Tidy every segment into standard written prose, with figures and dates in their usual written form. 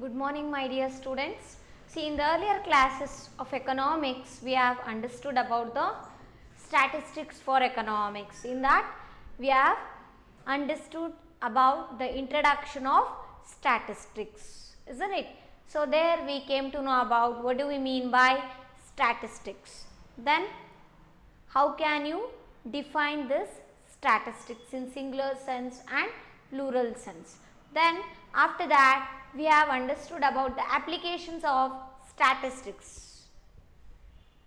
Good morning, my dear students. See, in the earlier classes of economics, we have understood about the statistics for economics. In that, we have understood about the introduction of statistics, isn't it? So, there we came to know about what do we mean by statistics. Then, how can you define this statistics in singular sense and plural sense? Then after that we have understood about the applications of statistics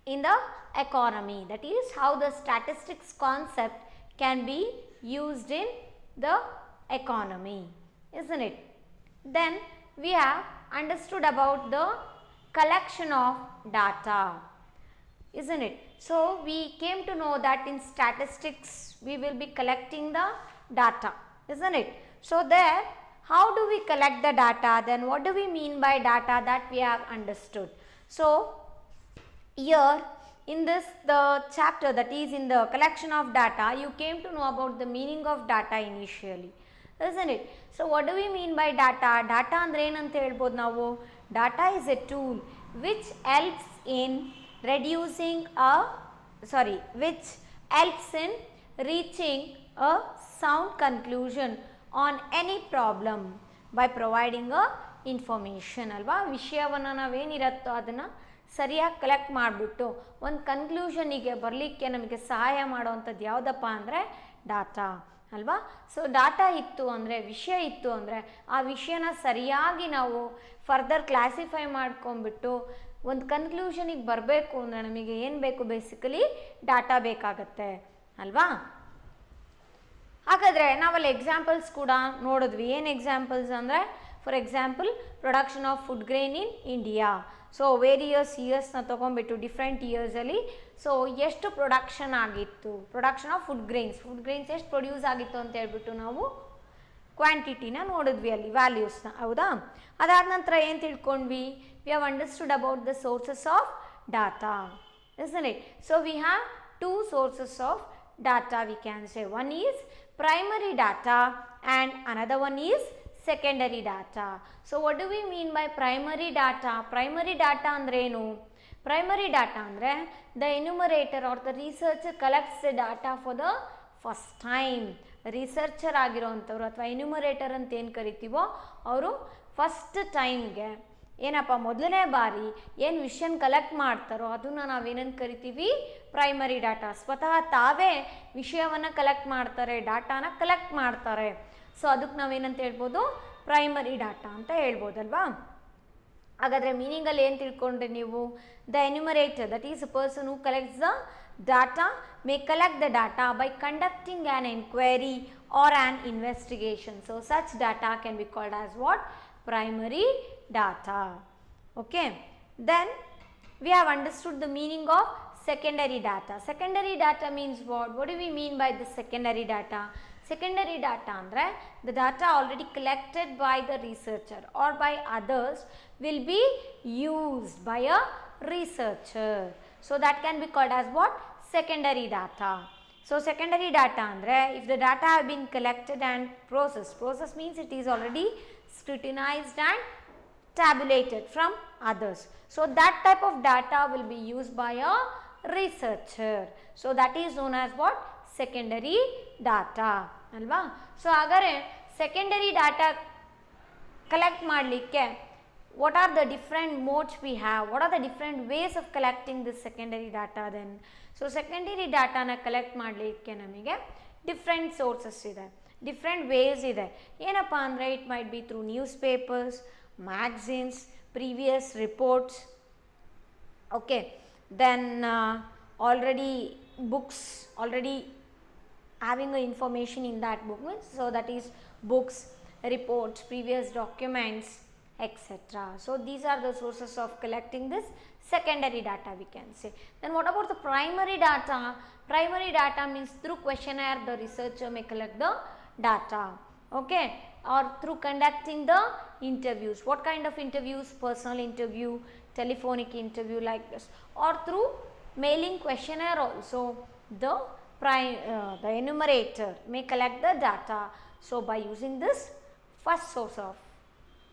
in the economy, that is how the statistics concept can be used in the economy, isn't it? Then we have understood about the collection of data, isn't it? So, we came to know that in statistics we will be collecting the data, isn't it? So, there how do we collect the data, then what do we mean by data, that we have understood. So, here in this the chapter, that is in the collection of data, you came to know about the meaning of data initially, isn't it? So, what do we mean by data? Data andre ಏನಂತ ಹೇಳ್ಬೋದು ನಾವು? Data is a tool which helps in which helps in reaching a sound conclusion on any problem by providing a information ಅಲ್ವಾ. ವಿಷಯವನ್ನು ನಾವೇನಿರುತ್ತೋ ಅದನ್ನು ಸರಿಯಾಗಿ collect ಮಾಡಿಬಿಟ್ಟು ಒಂದು ಕನ್ಕ್ಲೂಷನಿಗೆ ಬರಲಿಕ್ಕೆ ನಮಗೆ ಸಹಾಯ ಮಾಡುವಂಥದ್ದು ಯಾವುದಪ್ಪ ಅಂದರೆ ಡಾಟಾ ಅಲ್ವಾ. ಸೊ ಡಾಟಾ ಇತ್ತು ಅಂದರೆ, ವಿಷಯ ಇತ್ತು ಅಂದರೆ ಆ ವಿಷಯನ ಸರಿಯಾಗಿ ನಾವು ಫರ್ದರ್ ಕ್ಲಾಸಿಫೈ ಮಾಡ್ಕೊಂಡ್ಬಿಟ್ಟು ಒಂದು ಕನ್ಕ್ಲೂಷನಿಗೆ ಬರಬೇಕು ಅಂದರೆ ನಮಗೆ ಏನು ಬೇಕು, ಬೇಸಿಕಲಿ ಡಾಟಾ ಬೇಕಾಗತ್ತೆ ಅಲ್ವಾ. ಹಾಗಾದರೆ ನಾವಲ್ಲಿ ಎಕ್ಸಾಂಪಲ್ಸ್ ಕೂಡ ನೋಡಿದ್ವಿ. ಏನು ಎಕ್ಸಾಂಪಲ್ಸ್ ಅಂದರೆ, for example production of food grain in India. So various ಇಯರ್ಸ್ನ ತೊಗೊಂಡ್ಬಿಟ್ಟು ಡಿಫ್ರೆಂಟ್ ಇಯರ್ಸಲ್ಲಿ ಸೊ ಎಷ್ಟು ಪ್ರೊಡಕ್ಷನ್ ಆಗಿತ್ತು, ಪ್ರೊಡಕ್ಷನ್ ಆಫ್ ಫುಡ್ ಗ್ರೈನ್ಸ್ ಎಷ್ಟು ಪ್ರೊಡ್ಯೂಸ್ ಆಗಿತ್ತು ಅಂತ ಹೇಳ್ಬಿಟ್ಟು ನಾವು ಕ್ವಾಂಟಿಟಿನ ನೋಡಿದ್ವಿ, ಅಲ್ಲಿ ವ್ಯಾಲ್ಯೂಸ್ನ, ಹೌದಾ. ಅದಾದ ನಂತರ ಏನು ತಿಳ್ಕೊಂಡ್ವಿ, we have understood about the sources of data, isn't it? So we have two sources of data, we can say. One is primary data and another one is secondary data. So what do we mean by primary data? Primary data andre enu? Primary data andre the enumerator or the researcher collects the data for the first time. Researcher ಆಗಿರೋವಂಥವ್ರು ಅಥವಾ enumerator ಅಂತ ಏನು ಕರಿತೀವೋ ಅವರು first ಟೈಮ್ಗೆ ಏನಪ್ಪ ಮೊದಲನೇ ಬಾರಿ ಏನು ವಿಷಯನ ಕಲೆಕ್ಟ್ ಮಾಡ್ತಾರೋ ಅದನ್ನು ನಾವೇನಂತ ಕರಿತೀವಿ, ಪ್ರೈಮರಿ ಡಾಟಾ. ಸ್ವತಃ ತಾವೇ ವಿಷಯವನ್ನು ಕಲೆಕ್ಟ್ ಮಾಡ್ತಾರೆ, ಡಾಟಾನ ಕಲೆಕ್ಟ್ ಮಾಡ್ತಾರೆ. ಸೊ ಅದಕ್ಕೆ ನಾವೇನಂತ ಹೇಳ್ಬೋದು, ಪ್ರೈಮರಿ ಡಾಟಾ ಅಂತ ಹೇಳ್ಬೋದಲ್ವಾ. ಹಾಗಾದರೆ ಮೀನಿಂಗಲ್ಲಿ ಏನು ತಿಳ್ಕೊಂಡ್ರೆ ನೀವು, the enumerator that is a person who collects the data may collect the data by conducting an inquiry or an investigation. So such data can be called as what? Primary data. Okay, then we have understood the meaning of secondary data. Secondary data means what do we mean by the secondary data? Secondary data andre the data already collected by the researcher or by others will be used by a researcher. So that can be called as what? Secondary data. So secondary data andre if the data have been collected and processed means it is already scrutinized and tabulated from others. So that type of data will be used by a researcher. So that is known as what? Secondary data alva. So agare secondary data collect ಮಾಡಲಿಕ್ಕೆ what are the different modes we have, what are the different ways of collecting this secondary data then? So secondary data na collect ಮಾಡಲಿಕ್ಕೆ ನಮಗೆ different sources ಇದೆ, different ways ಇದೆ. ಏನಪ್ಪ ಅಂದರೆ it might be through newspapers, magazines, previous reports, okay, then already books, already having a information in that book, so that is books, reports, previous documents, etc. So these are the sources of collecting this secondary data, we can say. Then what about the primary data? Primary data means through questionnaire the researcher may collect the data, okay, or through conducting the interviews. What kind of interviews? Personal interview, telephonic interview like this, or through mailing questionnaire also the enumerator may collect the data. So by using this first source of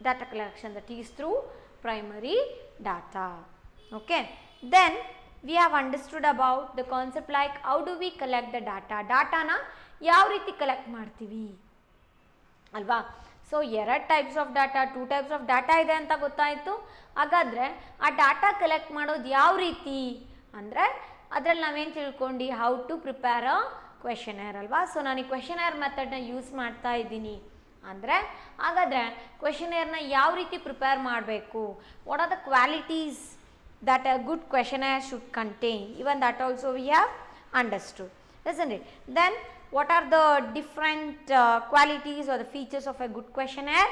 data collection, that is through primary data. Okay, then we have understood about the concept like how do we collect the data. ಡಾಟಾನ ಯಾವ ರೀತಿ collect ಮಾಡ್ತೀವಿ ಅಲ್ವಾ. So 2 types of data, 2 types of data ಇದೆ ಅಂತ ಗೊತ್ತಾಯಿತು. ಹಾಗಾದರೆ ಆ data collect ಮಾಡೋದು ಯಾವ ರೀತಿ ಅಂದರೆ ಅದರಲ್ಲಿ ನಾವೇನು ತಿಳ್ಕೊಂಡು ಹೌ ಟು ಪ್ರಿಪೇರ್ ಅ ಕ್ವೆಶನೇರ್ ಅಲ್ವಾ. ಸೊ ನಾನು ಈ ಕ್ವೆಶನೇರ್ ಮೆಥಡ್ನ ಯೂಸ್ ಮಾಡ್ತಾ ಇದ್ದೀನಿ ಅಂದರೆ ಹಾಗಾದರೆ ಕ್ವೆಶನೇರ್ನ ಯಾವ ರೀತಿ ಪ್ರಿಪೇರ್ ಮಾಡಬೇಕು, what are the qualities that a good questionnaire should contain, even that also we have understood, isn't it? Then what are the different qualities or the features of a good questionnaire?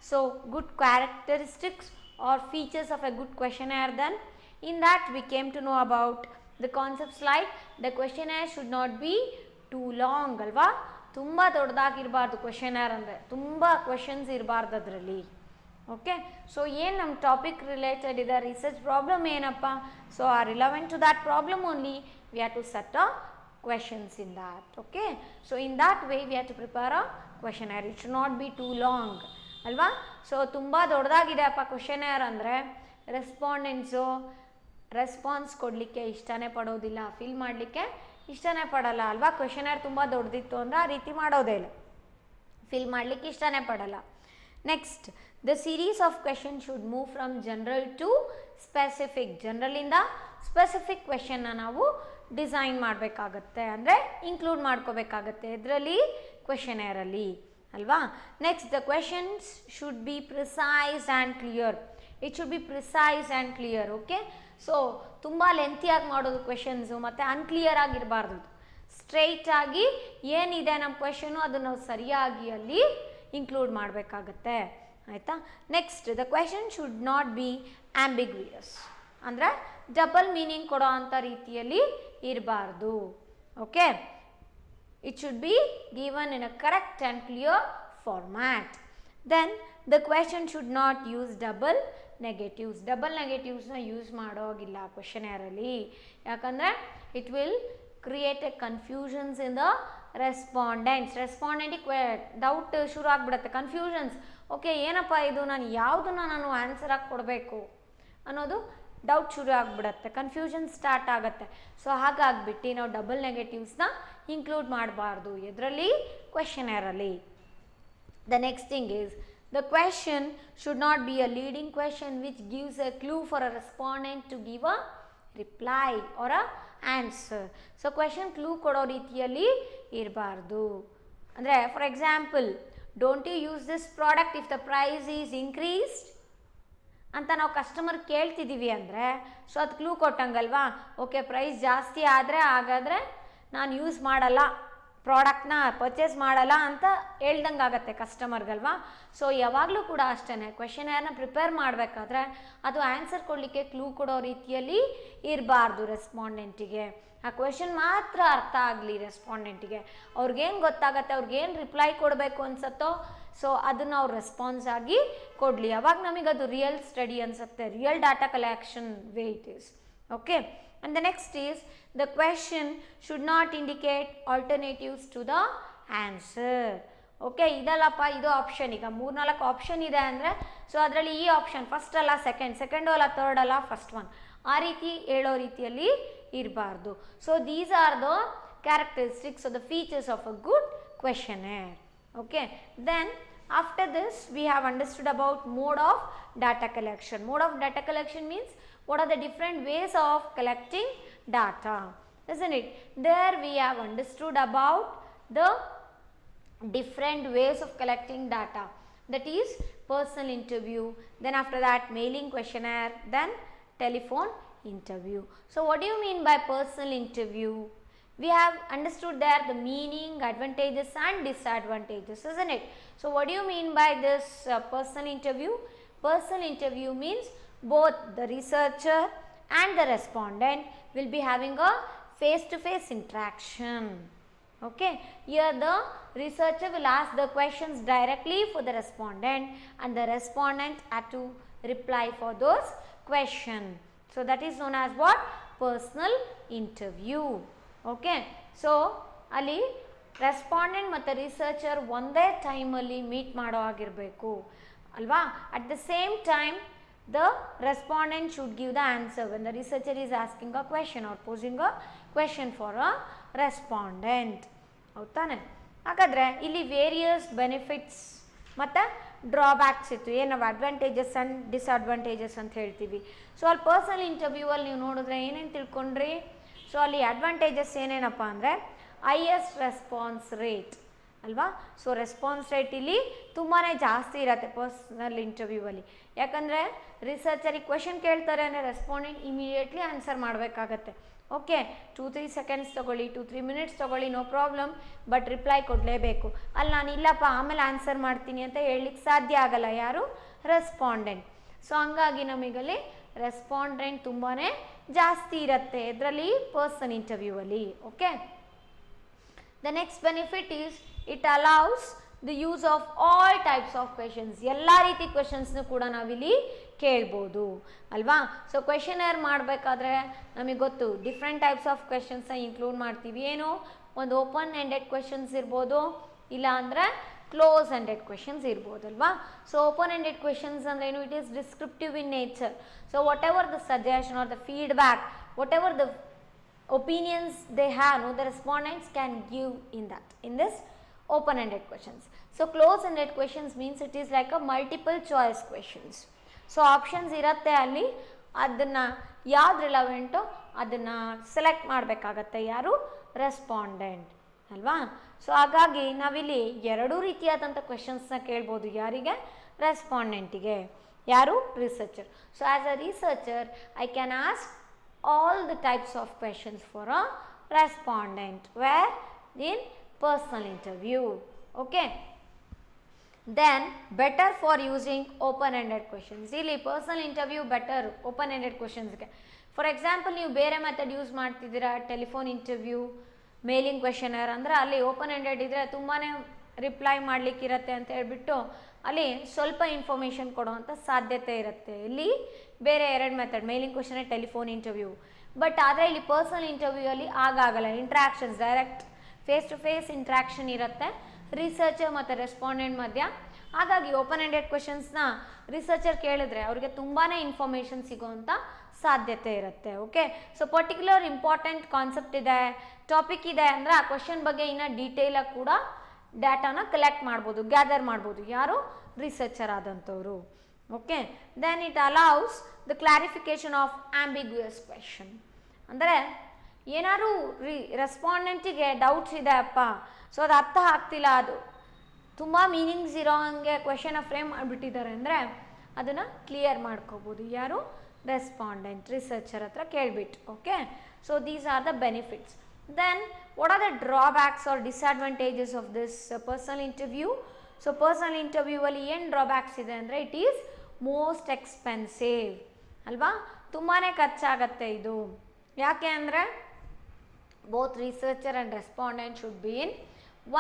So good characteristics or features of a good questionnaire, then in that we came to know about the concepts like the questionnaire should not be too long alva, ತುಂಬ ದೊಡ್ಡದಾಗಿರಬಾರ್ದು ಕ್ವೆಶನೇರ್ ಅಂದರೆ, ತುಂಬ questions ಇರಬಾರ್ದು ಅದರಲ್ಲಿ. Okay, so ಏನು ನಮ್ಮ topic related ಇದೆ, research problem ಏನಪ್ಪ, so are relevant to that problem only we have to set a questions in that. Okay, so in that way we have to prepare a questionnaire. It should not be too long ಅಲ್ವಾ. So ತುಂಬ ದೊಡ್ಡದಾಗಿದೆ ಅಪ್ಪ ಕ್ವೆಶನೇರ್ ಅಂದರೆ ರೆಸ್ಪಾಂಡೆಂಟ್ಸು response ಕೊಡಲಿಕ್ಕೆ ಇಷ್ಟನೇ ಪಡೋದಿಲ್ಲ, fill ಮಾಡಲಿಕ್ಕೆ ಇಷ್ಟನೇ ಪಡಲ್ಲ ಅಲ್ವಾ. ಕ್ವೆಶನೇರ್ ತುಂಬ ದೊಡ್ಡದಿತ್ತು ಅಂದರೆ ಆ ರೀತಿ ಮಾಡೋದೇ ಇಲ್ಲ, ಫಿಲ್ ಮಾಡಲಿಕ್ಕೆ ಇಷ್ಟನೇ ಪಡಲ್ಲ. Next, the series of question should move from general to specific. ಜನರಲಿಂದ ಸ್ಪೆಸಿಫಿಕ್ ಕ್ವೆಶನ್ನ ನಾವು ಡಿಸೈನ್ ಮಾಡಬೇಕಾಗತ್ತೆ, ಅಂದರೆ ಇನ್ಕ್ಲೂಡ್ ಮಾಡ್ಕೋಬೇಕಾಗತ್ತೆ ಇದರಲ್ಲಿ ಕ್ವೆಶನೇರಲ್ಲಿ ಅಲ್ವಾ. Next, the questions should be precise and clear. It should be precise and clear. Okay, so ತುಂಬ ಲೆಂತಿಯಾಗಿ ಮಾಡೋದು ಕ್ವೆಶನ್ಸು ಮತ್ತು ಅನ್ಕ್ಲಿಯರ್ ಆಗಿರಬಾರ್ದು, ಸ್ಟ್ರೈಟಾಗಿ ಏನಿದೆ ನಮ್ಮ ಕ್ವೆಶನು ಅದನ್ನು ನಾವು ಸರಿಯಾಗಿ ಅಲ್ಲಿ ಇನ್ಕ್ಲೂಡ್ ಮಾಡಬೇಕಾಗತ್ತೆ ಆಯಿತಾ. Next, the question should not be ambiguous, ಅಂದರೆ ಡಬಲ್ ಮೀನಿಂಗ್ ಕೊಡೋ ಅಂಥ ರೀತಿಯಲ್ಲಿ ಇರಬಾರ್ದು. Okay, it should be given in a correct and clear format. Then the question should not use double negatives. Double ನೆಗೆಟಿವ್ಸ್ನ ಯೂಸ್ ಮಾಡೋಗಿಲ್ಲ ಕ್ವೆಶನೇರಲ್ಲಿ, ಯಾಕಂದರೆ it will create a confusions in the respondents. ರೆಸ್ಪಾಂಡೆಂಟಿಗೆ doubt ಶುರು ಆಗಿಬಿಡುತ್ತೆ, ಕನ್ಫ್ಯೂಷನ್ಸ್. ಓಕೆ, ಏನಪ್ಪ ಇದು, ನಾನು ಯಾವುದನ್ನು ನಾನು ಆನ್ಸರಾಗಿ ಕೊಡಬೇಕು ಅನ್ನೋದು ಡೌಟ್ ಶುರು ಆಗಿಬಿಡುತ್ತೆ, ಕನ್ಫ್ಯೂಷನ್ ಸ್ಟಾರ್ಟ್ ಆಗುತ್ತೆ. ಸೊ ಹಾಗಾಗಿಬಿಟ್ಟು ನಾವು ಡಬಲ್ ನೆಗೆಟಿವ್ಸ್ನ ಇನ್ಕ್ಲೂಡ್ ಮಾಡಬಾರ್ದು ಇದರಲ್ಲಿ ಕ್ವೆಶನೇರಲ್ಲಿ. The next thing is the question should not be a leading question which gives a clue for a respondent to give a reply or a answer. So question clue ಕೊಡೋ ರೀತಿಯಲ್ಲಿ ಇರಬಾರ್ದು. ಅಂದರೆ for example, don't you use this product if the price is increased ಅಂತ ನಾವು customer ಕೇಳ್ತಿದ್ದೀವಿ ಅಂದರೆ so ಅದು clue ಕೊಟ್ಟಂಗಲ್ವಾ. Okay, price ಜಾಸ್ತಿ ಆದರೆ ಹಾಗಾದರೆ ನಾನು ಯೂಸ್ ಮಾಡಲ್ಲ, ಪ್ರಾಡಕ್ಟ್ನ ಪರ್ಚೇಸ್ ಮಾಡಲ್ಲ ಅಂತ ಹೇಳ್ದಂಗೆ ಆಗುತ್ತೆ ಕಸ್ಟಮರ್ಗಲ್ವಾ. ಸೊ ಯಾವಾಗಲೂ ಕೂಡ ಅಷ್ಟೇ, ಕ್ವೆಶನೇರ್ನ ಪ್ರಿಪೇರ್ ಮಾಡಬೇಕಾದ್ರೆ ಅದು ಆನ್ಸರ್ ಕೊಡಲಿಕ್ಕೆ ಕ್ಲೂ ಕೊಡೋ ರೀತಿಯಲ್ಲಿ ಇರಬಾರ್ದು ರೆಸ್ಪಾಂಡೆಂಟಿಗೆ. ಆ ಕ್ವೆಶನ್ ಮಾತ್ರ ಅರ್ಥ ಆಗಲಿ ರೆಸ್ಪಾಂಡೆಂಟಿಗೆ, ಅವ್ರಿಗೇನು ಗೊತ್ತಾಗತ್ತೆ, ಅವ್ರಿಗೇನು ರಿಪ್ಲೈ ಕೊಡಬೇಕು ಅನ್ಸತ್ತೋ ಸೊ ಅದನ್ನು ಅವ್ರು ರೆಸ್ಪಾನ್ಸ್ ಆಗಿ ಕೊಡಲಿ. ಅವಾಗ ನಮಗದು ರಿಯಲ್ ಸ್ಟಡಿ ಅನಿಸುತ್ತೆ, real data collection way it is. Okay, and the next is the question should not indicate alternatives to the answer. Okay, ಇದಲ್ಲಪ್ಪ ಇದು ಆಪ್ಷನ್, ಈಗ 3-4 ಆಪ್ಷನ್ ಇದೆ ಅಂದರೆ ಸೊ ಅದರಲ್ಲಿ ಈ ಆಪ್ಷನ್ ಫಸ್ಟ್ ಅಲ್ಲ ಸೆಕೆಂಡು ಅಲ್ಲ ಥರ್ಡ್ ಅಲ್ಲ ಫಸ್ಟ್ ಒನ್, ಆ ರೀತಿ ಹೇಳೋ ರೀತಿಯಲ್ಲಿ ಇರಬಾರ್ದು. So these are the characteristics of the features of a good questionnaire. Okay, then after this we have understood about mode of data collection. Mode of data collection means what are the different ways of collecting data, isn't it? There we have understood about the different ways of collecting data, that is personal interview, then after that mailing questionnaire, then telephone interview. So what do you mean by personal interview? We have understood there the meaning, advantages and disadvantages, isn't it? So what do you mean by this personal interview? Personal interview means both the researcher and the respondent will be having a face-to-face interaction. Okay, here the researcher will ask the questions directly for the respondent and the respondent had to reply for those questions. So that is known as what? Personal interview. Okay, so ಅಲ್ಲಿ respondent ಮತ್ತು researcher ಒಂದೇ ಟೈಮಲ್ಲಿ meet ಮಾಡೋ ಆಗಿರಬೇಕು. alva. At the same time, the respondent should give the answer when the researcher is asking a question or posing a question for a respondent. ಹೌದಾನೆ? ಹಾಗಾದರೆ ಇಲ್ಲಿ various benefits ಮತ್ತು drawbacks ಇತ್ತು. ಏನು ನಾವು ಅಡ್ವಾಂಟೇಜಸ್ ಆ್ಯಂಡ್ ಡಿಸ್ಅಡ್ವಾಂಟೇಜಸ್ ಅಂತ ಹೇಳ್ತೀವಿ. So ಅಲ್ಲಿ personal ಇಂಟರ್ವ್ಯೂವಲ್ಲಿ ನೀವು ನೋಡಿದ್ರೆ ಏನೇನು ತಿಳ್ಕೊಂಡ್ರಿ? ಸೊ ಅಲ್ಲಿ ಅಡ್ವಾಂಟೇಜಸ್ ಏನೇನಪ್ಪ ಅಂದರೆ ಹೈಯೆಸ್ಟ್ ರೆಸ್ಪಾನ್ಸ್ ರೇಟ್ ಅಲ್ವಾ. ಸೊ ರೆಸ್ಪಾನ್ಸ್ ರೇಟ್ ಇಲ್ಲಿ ತುಂಬಾ ಜಾಸ್ತಿ ಇರುತ್ತೆ ಪರ್ಸನಲ್ ಇಂಟರ್ವ್ಯೂವಲ್ಲಿ. ಯಾಕಂದರೆ ರಿಸರ್ಚರಿಗೆ ಕ್ವೆಶನ್ ಕೇಳ್ತಾರೆ ಅಂದರೆ ರೆಸ್ಪಾಂಡೆಂಟ್ ಇಮಿಡಿಯೇಟ್ಲಿ ಆನ್ಸರ್ ಮಾಡಬೇಕಾಗತ್ತೆ. ಓಕೆ, 2-3 ಸೆಕೆಂಡ್ಸ್ ತೊಗೊಳ್ಳಿ, 2-3 ಮಿನಿಟ್ಸ್ ತೊಗೊಳ್ಳಿ, ನೋ ಪ್ರಾಬ್ಲಮ್, ಬಟ್ ರಿಪ್ಲೈ ಕೊಡಲೇಬೇಕು. ಅಲ್ಲಿ ನಾನು ಇಲ್ಲಪ್ಪ ಆಮೇಲೆ ಆನ್ಸರ್ ಮಾಡ್ತೀನಿ ಅಂತ ಹೇಳಲಿಕ್ಕೆ ಸಾಧ್ಯ ಆಗಲ್ಲ ಯಾರು? ರೆಸ್ಪಾಂಡೆಂಟ್. ಸೊ ಹಂಗಾಗಿ ನಮಗಲ್ಲಿ ರೆಸ್ಪಾಂಡೆಂಟ್ ತುಂಬಾ ಜಾಸ್ತಿ ಇರುತ್ತೆ ಇದರಲ್ಲಿ ಪರ್ಸನ್ ಇಂಟರ್ವ್ಯೂವಲ್ಲಿ. Okay, the next benefit is it allows the use of all types of questions. ಎಲ್ಲ ರೀತಿ ಕ್ವೆಶನ್ಸ್ನು ಕೂಡ ನಾವಿಲ್ಲಿ ಕೇಳ್ಬೋದು ಅಲ್ವಾ. ಸೊ ಕ್ವೆಶನರ್ ಮಾಡಬೇಕಾದ್ರೆ ನಮಗೆ ಗೊತ್ತು ಡಿಫ್ರೆಂಟ್ ಟೈಪ್ಸ್ ಆಫ್ ಕ್ವೆಶನ್ಸ್ನ ಇನ್ಕ್ಲೂಡ್ ಮಾಡ್ತೀವಿ. ಏನು? ಒಂದು ಓಪನ್ ಎಂಡೆಡ್ ಕ್ವೆಶನ್ಸ್ ಇರ್ಬೋದು, ಇಲ್ಲ ಅಂದರೆ ಕ್ಲೋಸ್ ಎಂಡೆಡ್ ಕ್ವೆಶನ್ಸ್ ಇರ್ಬೋದಲ್ವಾ. ಸೊ ಓಪನ್ ಎಂಡೆಡ್ ಕ್ವೆಶನ್ಸ್ ಅಂದರೆ ಏನು? It is descriptive in nature. So whatever the suggestion are the feedback, whatever the opinions they have, no, the respondents can give in this open-ended questions. So close-ended questions means it is like a multiple choice questions. So options ಇರುತ್ತೆ ಅಲ್ಲಿ, ಅದನ್ನು ಯಾವ್ದು ರಿಲವೆಂಟೋ ಅದನ್ನು select ಮಾಡಬೇಕಾಗತ್ತೆ ಯಾರು? Respondent ಅಲ್ವಾ. So ಹಾಗಾಗಿ ನಾವಿಲ್ಲಿ ಎರಡೂ ರೀತಿಯಾದಂಥ ಕ್ವೆಶನ್ಸ್ನ ಕೇಳ್ಬೋದು. ಯಾರಿಗೆ? ರೆಸ್ಪಾಂಡೆಂಟಿಗೆ. ಯಾರು? Researcher. So as a researcher I can ask all the types of questions for a respondent where in personal interview. Okay, then better for using open-ended questions. ಇಲ್ಲಿ personal interview better open-ended questions ಗೆ. For example ನೀವು ಬೇರೆ method use ಮಾಡ್ತಿದ್ದೀರಾ, telephone interview, mailing ಕ್ವೆಶನರ್ ಅಂದರೆ ಅಲ್ಲಿ open ended ಇದ್ದರೆ ತುಂಬಾ reply ಮಾಡಲಿಕ್ಕಿರತ್ತೆ ಅಂತ ಹೇಳ್ಬಿಟ್ಟು ಅಲ್ಲಿ ಸ್ವಲ್ಪ ಇನ್ಫಾರ್ಮೇಷನ್ ಕೊಡುವಂಥ ಸಾಧ್ಯತೆ ಇರುತ್ತೆ. ಇಲ್ಲಿ ಬೇರೆ ಎರಡು method, mailing question, telephone interview. But ಆದರೆ ಇಲ್ಲಿ ಪರ್ಸನಲ್ ಇಂಟರ್ವ್ಯೂಯಲ್ಲಿ ಆಗಾಗಲ್ಲ. Interactions, direct face to face interaction ಇರುತ್ತೆ ರಿಸರ್ಚರ್ ಮತ್ತು ರೆಸ್ಪಾಂಡೆಂಟ್ ಮಧ್ಯ. ಹಾಗಾಗಿ ಓಪನ್ ಎಂಡೆಡ್ ಕ್ವೆಶನ್ಸ್ನ ರಿಸರ್ಚರ್ ಕೇಳಿದ್ರೆ ಅವ್ರಿಗೆ ತುಂಬಾ ಇನ್ಫಾರ್ಮೇಷನ್ ಸಿಗೋವಂಥ ಸಾಧ್ಯತೆ ಇರುತ್ತೆ. Okay, so particular important concept ಇದೆ, ಟಾಪಿಕ್ ಇದೆ ಅಂದರೆ ಆ ಕ್ವೆಶನ್ ಬಗ್ಗೆ ಇನ್ನೂ ಡೀಟೇಲಾಗಿ ಕೂಡ ಡಾಟಾನ ಕಲೆಕ್ಟ್ ಮಾಡ್ಬೋದು, ಗ್ಯಾದರ್ ಮಾಡ್ಬೋದು ಯಾರು? ರಿಸರ್ಚರ್ ಆದಂಥವ್ರು. Okay, then it allows the clarification of ambiguous question. ಅಂದರೆ ಏನಾದ್ರು ರೆಸ್ಪಾಂಡೆಂಟಿಗೆ ಡೌಟ್ಸ್ ಇದೆ ಅಪ್ಪ, ಸೊ ಅದು ಅರ್ಥ ಆಗ್ತಿಲ್ಲ, ಅದು ತುಂಬ ಮೀನಿಂಗ್ಸ್ ಇರೋ ಹಂಗೆ ಕ್ವೆಶನ್ನ ಫ್ರೇಮ್ ಮಾಡಿಬಿಟ್ಟಿದ್ದಾರೆ ಅಂದರೆ ಅದನ್ನು ಕ್ಲಿಯರ್ ಮಾಡ್ಕೋಬೋದು ಯಾರು? ರೆಸ್ಪಾಂಡೆಂಟ್ ರಿಸರ್ಚರ್ ಹತ್ರ ಕೇಳಿಬಿಟ್ಟು. Okay, so these are the benefits. Then what are the drawbacks or disadvantages of this personal interview? So personal interview ಅಲ್ಲಿ ಏನು ಡ್ರಾಬ್ಯಾಕ್ಸ್ ಇದೆ ಅಂದರೆ ಇಟ್ ಈಸ್ ಮೋಸ್ಟ್ ಎಕ್ಸ್ಪೆನ್ಸಿವ್ ಅಲ್ವಾ. ತುಂಬಾ ಖರ್ಚಾಗತ್ತೆ ಇದು. ಯಾಕೆ ಅಂದರೆ both researcher and respondent should be in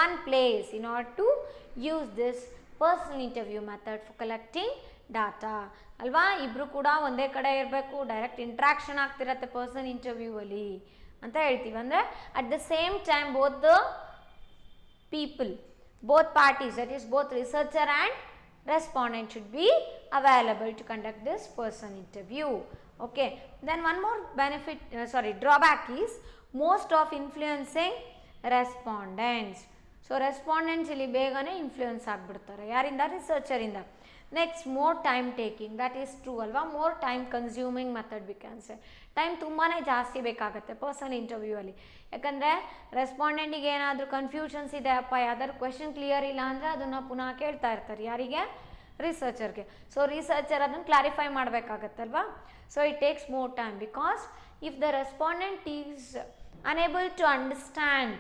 one place in order to use this personal interview method for collecting data ಅಲ್ವಾ. ಇಬ್ಬರು ಕೂಡ ಒಂದೇ ಕಡೆ ಇರಬೇಕು, ಡೈರೆಕ್ಟ್ ಇಂಟ್ರಾಕ್ಷನ್ ಆಗ್ತಿರತ್ತೆ ಪರ್ಸನಲ್ ಇಂಟರ್ವ್ಯೂವಲ್ಲಿ ಅಂತ ಹೇಳ್ತೀವಿ. ಅಂದರೆ at the same time both the people, both parties, that is both researcher and respondent should be available to conduct this person interview. Okay, then one more benefit, drawback is most of influencing respondents. So respondents ಇಲ್ಲಿ ಬೇಗನೆ influence ಆಗಿಬಿಡ್ತಾರೆ ಯಾರಿಂದ? ರಿಸರ್ಚರಿಂದ. Next more time taking, that is true ಅಲ್ವಾ. More time consuming method we can say. Time ತುಂಬಾ ಜಾಸ್ತಿ ಬೇಕಾಗುತ್ತೆ personal ಇಂಟರ್ವ್ಯೂವಲ್ಲಿ. ಯಾಕಂದರೆ ರೆಸ್ಪಾಂಡೆಂಟಿಗೆ ಏನಾದರೂ ಕನ್ಫ್ಯೂಷನ್ಸ್ ಇದೆ ಅಪ್ಪ, ಯಾವ್ದಾದ್ರು ಕ್ವೆಶನ್ ಕ್ಲಿಯರ್ ಇಲ್ಲ ಅಂದರೆ ಅದನ್ನು ಪುನಃ ಕೇಳ್ತಾ ಇರ್ತಾರೆ ಯಾರಿಗೆ? ರಿಸರ್ಚರ್ಗೆ. ಸೊ ರಿಸರ್ಚರ್ ಅದನ್ನು ಕ್ಲಾರಿಫೈ ಮಾಡಬೇಕಾಗತ್ತಲ್ವಾ. So it takes more time because if the respondent is unable to understand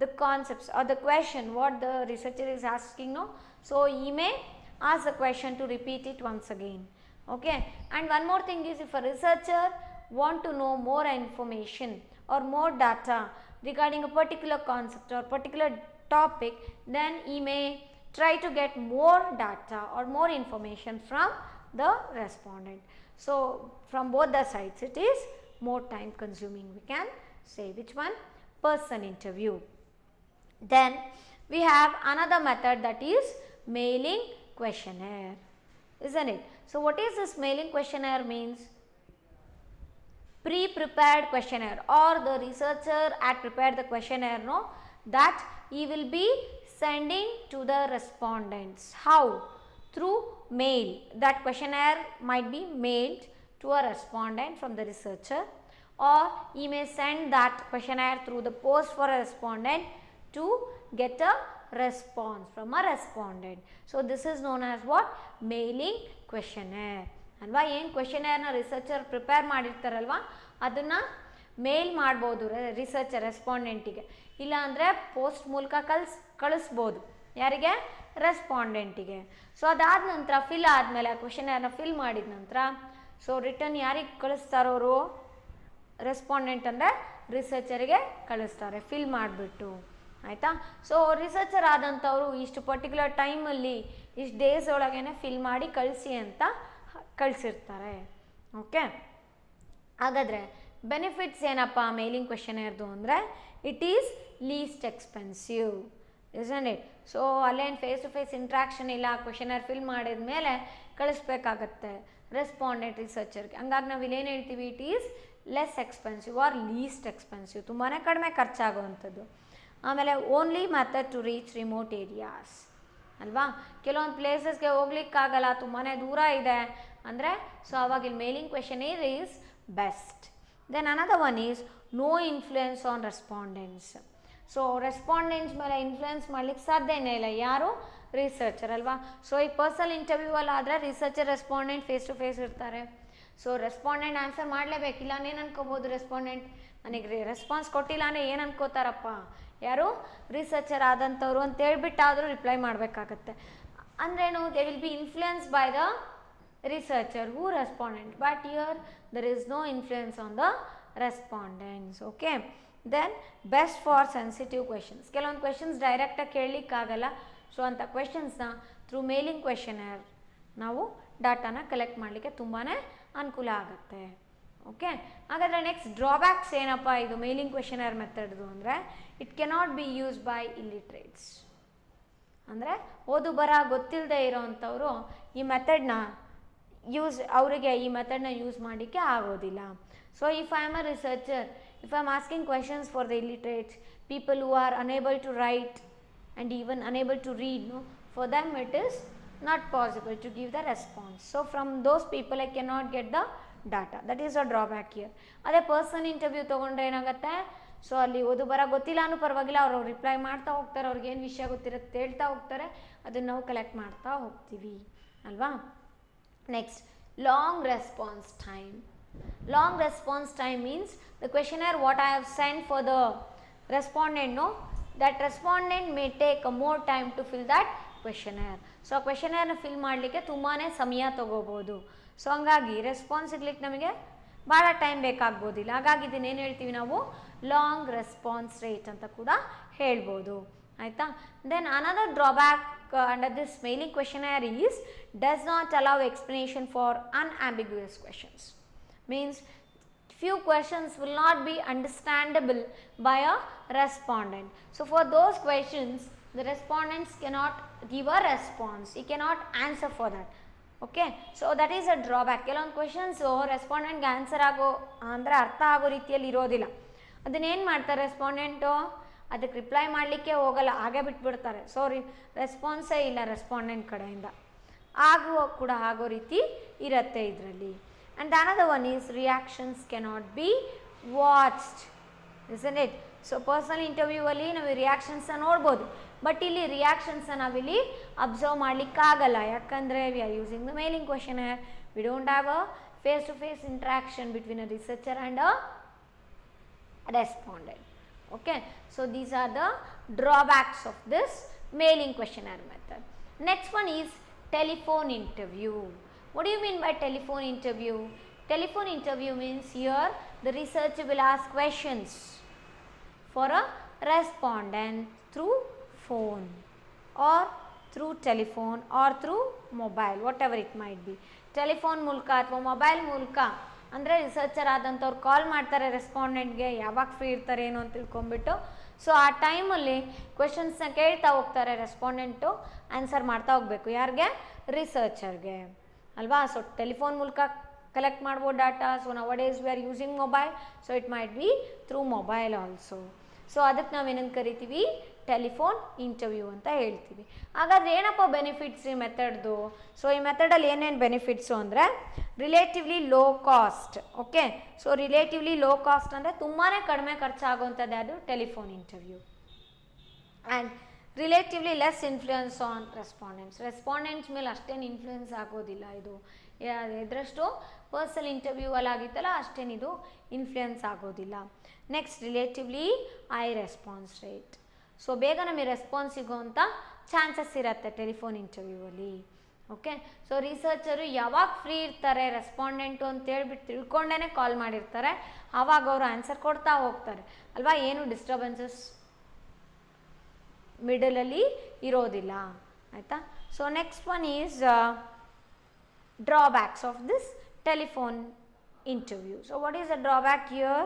the concepts or the question what the researcher is asking, no, so he may ask the question to repeat it once again. Okay, and one more thing is if a researcher want to know more information or more data regarding a particular concept or particular topic, then he may try to get more data or more information from the respondent. So from both the sides it is more time consuming, we can say. Which one? Person interview. Then we have another method, that is mailing questionnaire. isn't it? So what is this mailing questionnaire means? Pre-prepared questionnaire, or the researcher had prepared the questionnaire, no, that he will be sending to the respondents. How? Through mail. That questionnaire might be mailed to a respondent from the researcher, or he may send that questionnaire through the post for a respondent to get a response from a respondent. So this is known as what? Mailing questionnaire. ಅಲ್ವಾ? ಏನು ಕ್ವೆಶನೇರ್ನ researcher prepare ಮಾಡಿರ್ತಾರಲ್ವ ಅದನ್ನು ಮೇಲ್ ಮಾಡ್ಬೋದು researcher ರೆಸ್ಪಾಂಡೆಂಟಿಗೆ, ಇಲ್ಲಾಂದರೆ post ಮೂಲಕ ಕಳಿಸ್ಬೋದು. ಯಾರಿಗೆ? ರೆಸ್ಪಾಂಡೆಂಟಿಗೆ. So ಅದಾದ ನಂತರ ಫಿಲ್ ಆದಮೇಲೆ ಆ ಕ್ವೆಶನೇರ್ನ ಫಿಲ್ ಮಾಡಿದ ನಂತರ ಸೊ ರಿಟರ್ನ್ ಯಾರಿಗೆ ಕಳಿಸ್ತಾರೋರು? ರೆಸ್ಪಾಂಡೆಂಟ್ ಅಂದರೆ ರಿಸರ್ಚರಿಗೆ ಕಳಿಸ್ತಾರೆ ಫಿಲ್ ಮಾಡಿಬಿಟ್ಟು. ಆಯಿತಾ? ಸೊ ರಿಸರ್ಚರ್ ಆದಂಥವರು ಇಷ್ಟು ಪರ್ಟಿಕ್ಯುಲರ್ ಟೈಮಲ್ಲಿ ಇಷ್ಟು ಡೇಸ್ ಒಳಗೇ ಫಿಲ್ ಮಾಡಿ ಕಳಿಸಿ ಅಂತ ಕಳಿಸಿರ್ತಾರೆ. ಓಕೆ, ಹಾಗಾದರೆ ಬೆನಿಫಿಟ್ಸ್ ಏನಪ್ಪ ಮೇಲಿಂಗ್ ಕ್ವೆಶನೇರ್ದು ಅಂದರೆ it is least expensive, isn't it? So ಅಲ್ಲೇನು ಫೇಸ್ ಟು ಫೇಸ್ ಇಂಟ್ರಾಕ್ಷನ್ ಇಲ್ಲ, ಕ್ವೆಶನೇರ್ ಫಿಲ್ ಮಾಡಿದ ಮೇಲೆ ಕಳಿಸ್ಬೇಕಾಗತ್ತೆ ರೆಸ್ಪಾಂಡೆಂಟ್ ರಿಸರ್ಚರ್ಗೆ. ಹಂಗಾಗಿ ನಾವು ಇಲ್ಲೇನು ಹೇಳ್ತೀವಿ? It is less expensive or least expensive, ತುಂಬಾ ಕಡಿಮೆ ಖರ್ಚಾಗುವಂಥದ್ದು. ಆಮೇಲೆ only method to reach remote areas ಅಲ್ವಾ? ಕೆಲವೊಂದು ಪ್ಲೇಸಸ್ಗೆ ಹೋಗ್ಲಿಕ್ಕಾಗಲ್ಲ, ತುಂಬಾ ದೂರ ಇದೆ ಅಂದರೆ ಸೊ ಅವಾಗ ಇಲ್ಲಿ mailing questionnaire is best. Then another one is no influence on respondents. So respondents ಮೇಲೆ ಇನ್ಫ್ಲುಯೆನ್ಸ್ ಮಾಡ್ಲಿಕ್ಕೆ ಸಾಧ್ಯನೇ ಇಲ್ಲ, ಯಾರು? ರಿಸರ್ಚರ್ ಅಲ್ವಾ? ಸೊ ಈ ಪರ್ಸನಲ್ ಇಂಟರ್ವ್ಯೂ ಅಲ್ಲಿ ಆದರೆ researcher respondent face to face ಇರ್ತಾರೆ. ಸೊ ರೆಸ್ಪಾಂಡೆಂಟ್ ಆನ್ಸರ್ ಮಾಡಲೇಬೇಕಿಲ್ಲ, ಏನು ಅನ್ಕೋಬೋದು? ರೆಸ್ಪಾಂಡೆಂಟ್ ನನಗೆ ರೆಸ್ಪಾನ್ಸ್ ಕೊಟ್ಟಿಲ್ಲ ಅಂದರೆ ಏನು ಅನ್ಕೋತಾರಪ್ಪ? ಯಾರು? ರಿಸರ್ಚರ್ ಆದಂಥವ್ರು ಅಂತ ಹೇಳ್ಬಿಟ್ಟಾದರೂ ರಿಪ್ಲೈ ಮಾಡಬೇಕಾಗತ್ತೆ. ಅಂದ್ರೇನು? They will be influence by the researcher who respondent, but here there is no influence on the respondents. Okay, then best for sensitive questions. ಕೆಲವೊಂದು ಕ್ವೆಶನ್ಸ್ ಡೈರೆಕ್ಟಾಗಿ ಕೇಳಲಿಕ್ಕಾಗಲ್ಲ, ಸೊ ಅಂಥ ಕ್ವೆಶನ್ಸ್ನ ಥ್ರೂ ಮೇಲಿಂಗ್ ಕ್ವೆಶನೇರ್ ನಾವು ಡಾಟಾನ ಕಲೆಕ್ಟ್ ಮಾಡಲಿಕ್ಕೆ ತುಂಬಾ ಅನುಕೂಲ ಆಗುತ್ತೆ. ಓಕೆ, ಹಾಗಾದರೆ ನೆಕ್ಸ್ಟ್ ಡ್ರಾಬ್ಯಾಕ್ಸ್ ಏನಪ್ಪ ಇದು ಮೇಲಿಂಗ್ ಕ್ವೆಶನೇರ್ ಮೆಥಡ್ದು ಅಂದರೆ it cannot be use by illiterates. ಅಂದರೆ ಓದು ಬರ ಗೊತ್ತಿಲ್ಲದೆ ಇರೋವಂಥವರು ಈ ಮೆಥಡ್ನ ಅವರಿಗೆ ಈ ಮೆಥಡ್ನ ಯೂಸ್ ಮಾಡಲಿಕ್ಕೆ ಆಗೋದಿಲ್ಲ. So if I am a researcher, if I am asking questions for the illiterates, people who are unable to write and even unable to read, no, for them it is not possible to give the response. So from those people I can not get the data. That is a drawback here. ಅದೇ person interview ತೊಗೊಂಡ್ರೆ ಏನಾಗುತ್ತೆ? So ಅಲ್ಲಿ ಓದು ಬರ ಗೊತ್ತಿಲ್ಲ ಅನ್ನೂ ಪರವಾಗಿಲ್ಲ, ಅವ್ರು ರಿಪ್ಲೈ ಮಾಡ್ತಾ ಹೋಗ್ತಾರೆ, ಅವ್ರಿಗೇನು ವಿಷಯ ಗೊತ್ತಿರುತ್ತೆ ಹೇಳ್ತಾ ಹೋಗ್ತಾರೆ, ಅದನ್ನು ನಾವು ಕಲೆಕ್ಟ್ ಮಾಡ್ತಾ ಹೋಗ್ತೀವಿ ಅಲ್ವಾ? Next, long response time. Long response time means the questionnaire what I have send for the respondent, no, that respondent may take a more time to fill that questionnaire. So ಆ ಕ್ವೆಶನೇರ್ನ fill ಮಾಡಲಿಕ್ಕೆ ತುಂಬಾ ಸಮಯ ತೊಗೋಬೋದು. So ಹಂಗಾಗಿ response ಸಿಗ್ಲಿಕ್ಕೆ ನಮಗೆ ಭಾಳ ಟೈಮ್ ಬೇಕಾಗ್ಬೋದಿಲ್ಲ. ಹಾಗಾಗಿ ಇದನ್ನೇನು ಹೇಳ್ತೀವಿ ನಾವು? ಲಾಂಗ್ ರೆಸ್ಪಾನ್ಸ್ ರೇಟ್ ಅಂತ ಕೂಡ ಹೇಳ್ಬೋದು. ಆಯಿತಾ? Then another drawback under this mailing questionnaire is does not allow explanation for unambiguous questions. Means few questions will not be understandable by a respondent. So for those questions the respondents cannot give a response, he cannot answer for that. Okay, so that is a drawback. ಕೆಲವೊಂದು questions ರೆಸ್ಪಾಂಡೆಂಟ್ಗೆ answer ಆಗೋ ಅಂದರೆ ಅರ್ಥ ಆಗೋ ರೀತಿಯಲ್ಲಿ ಇರೋದಿಲ್ಲ. ಅದನ್ನೇನು ಮಾಡ್ತಾರೆ ರೆಸ್ಪಾಂಡೆಂಟು? ಅದಕ್ಕೆ ರಿಪ್ಲೈ ಮಾಡಲಿಕ್ಕೆ ಹೋಗಲ್ಲ, ಹಾಗೆ ಬಿಟ್ಬಿಡ್ತಾರೆ. ಸೊ ರೆಸ್ಪಾನ್ಸೇ ಇಲ್ಲ ರೆಸ್ಪಾಂಡೆಂಟ್ ಕಡೆಯಿಂದ, ಆಗೋ ರೀತಿ ಇರುತ್ತೆ ಇದರಲ್ಲಿ. And another one is reactions cannot be watched, isn't it? So personal ಇಂಟರ್ವ್ಯೂವಲ್ಲಿ ನಾವು ರಿಯಾಕ್ಷನ್ಸ್ನ ನೋಡ್ಬೋದು, ಬಟ್ ಇಲ್ಲಿ ರಿಯಾಕ್ಷನ್ಸ್ನ ನಾವಿಲ್ಲಿ ಅಬ್ಸರ್ವ್ ಮಾಡಲಿಕ್ಕಾಗಲ್ಲ. ಯಾಕಂದರೆ we are using the mailing questionnaire, we don't have a face to face interaction between a researcher and a respondent. Okay, so these are the drawbacks of this mailing questionnaire method. Next one is telephone interview. What do you mean by telephone interview? Telephone interview means here the researcher will ask questions for a respondent through phone or through telephone or through mobile, whatever it might be. Telephone ಮೂಲಕ ಅಥವಾ mobile ಮೂಲಕ ಅಂದರೆ researcher ಆದಂಥವ್ರು ಕಾಲ್ ಮಾಡ್ತಾರೆ ರೆಸ್ಪಾಂಡೆಂಟ್ಗೆ, ಯಾವಾಗ free ಇರ್ತಾರೆ ಏನು ಅಂತ ತಿಳ್ಕೊಂಬಿಟ್ಟು. So ಆ ಟೈಮಲ್ಲಿ ಕ್ವೆಶನ್ಸ್ನ ಕೇಳ್ತಾ ಹೋಗ್ತಾರೆ ರೆಸ್ಪಾಂಡೆಂಟು, ಆನ್ಸರ್ ಮಾಡ್ತಾ ಹೋಗಬೇಕು. ಯಾರಿಗೆ? ರಿಸರ್ಚರ್ಗೆ. ಅಲ್ವಾ. ಸೊ ಟೆಲಿಫೋನ್ ಮೂಲಕ ಕಲೆಕ್ಟ್ ಮಾಡ್ಬೋದು data. So now days we are using mobile, so it might be through mobile also. So ಅದಕ್ಕೆ ನಾವೇನಂತ ಕರಿತೀವಿ, ಟೆಲಿಫೋನ್ ಇಂಟರ್ವ್ಯೂ ಅಂತ ಹೇಳ್ತೀವಿ. ಹಾಗಾದ್ರೆ ಏನಪ್ಪ ಬೆನಿಫಿಟ್ಸ್ ಈ ಮೆಥಡ್ದು? ಸೊ ಈ ಮೆಥಡಲ್ಲಿ ಏನೇನು ಬೆನಿಫಿಟ್ಸು ಅಂದರೆ relatively low cost. Okay, so relatively low cost ಅಂದರೆ ತುಂಬಾ ಕಡಿಮೆ ಖರ್ಚಾಗುವಂಥದ್ದು ಅದು telephone interview. And relatively less influence on respondents ಮೇಲೆ ಅಷ್ಟೇನು ಇನ್ಫ್ಲೂಯೆನ್ಸ್ ಆಗೋದಿಲ್ಲ ಇದು. ಇದರಷ್ಟು ಪರ್ಸನಲ್ ಇಂಟರ್ವ್ಯೂ ಅಲ್ಲಿ ಆಗಿತ್ತಲ್ಲ ಅಷ್ಟೇನಿದು ಇನ್ಫ್ಲೂಯೆನ್ಸ್ ಆಗೋದಿಲ್ಲ. Next relatively high response rate. So ಬೇಗ ನಮಗೆ ರೆಸ್ಪಾನ್ಸ್ ಸಿಗೋವಂಥ ಚಾನ್ಸಸ್ ಇರುತ್ತೆ ಟೆಲಿಫೋನ್ ಇಂಟರ್ವ್ಯೂವಲ್ಲಿ. ಓಕೆ, ಸೊ ರಿಸರ್ಚರು ಯಾವಾಗ ಫ್ರೀ ಇರ್ತಾರೆ ರೆಸ್ಪಾಂಡೆಂಟು ಅಂತೇಳ್ಬಿಟ್ಟು ತಿಳ್ಕೊಂಡೇ ಕಾಲ್ ಮಾಡಿರ್ತಾರೆ, ಆವಾಗ ಅವರು ಆನ್ಸರ್ ಕೊಡ್ತಾ ಹೋಗ್ತಾರೆ ಅಲ್ವಾ. ಏನು ಡಿಸ್ಟರ್ಬೆನ್ಸಸ್ ಮಿಡಲಲ್ಲಿ ಇರೋದಿಲ್ಲ, ಆಯಿತಾ. So next one is drawbacks of this telephone interview. So what is the drawback here?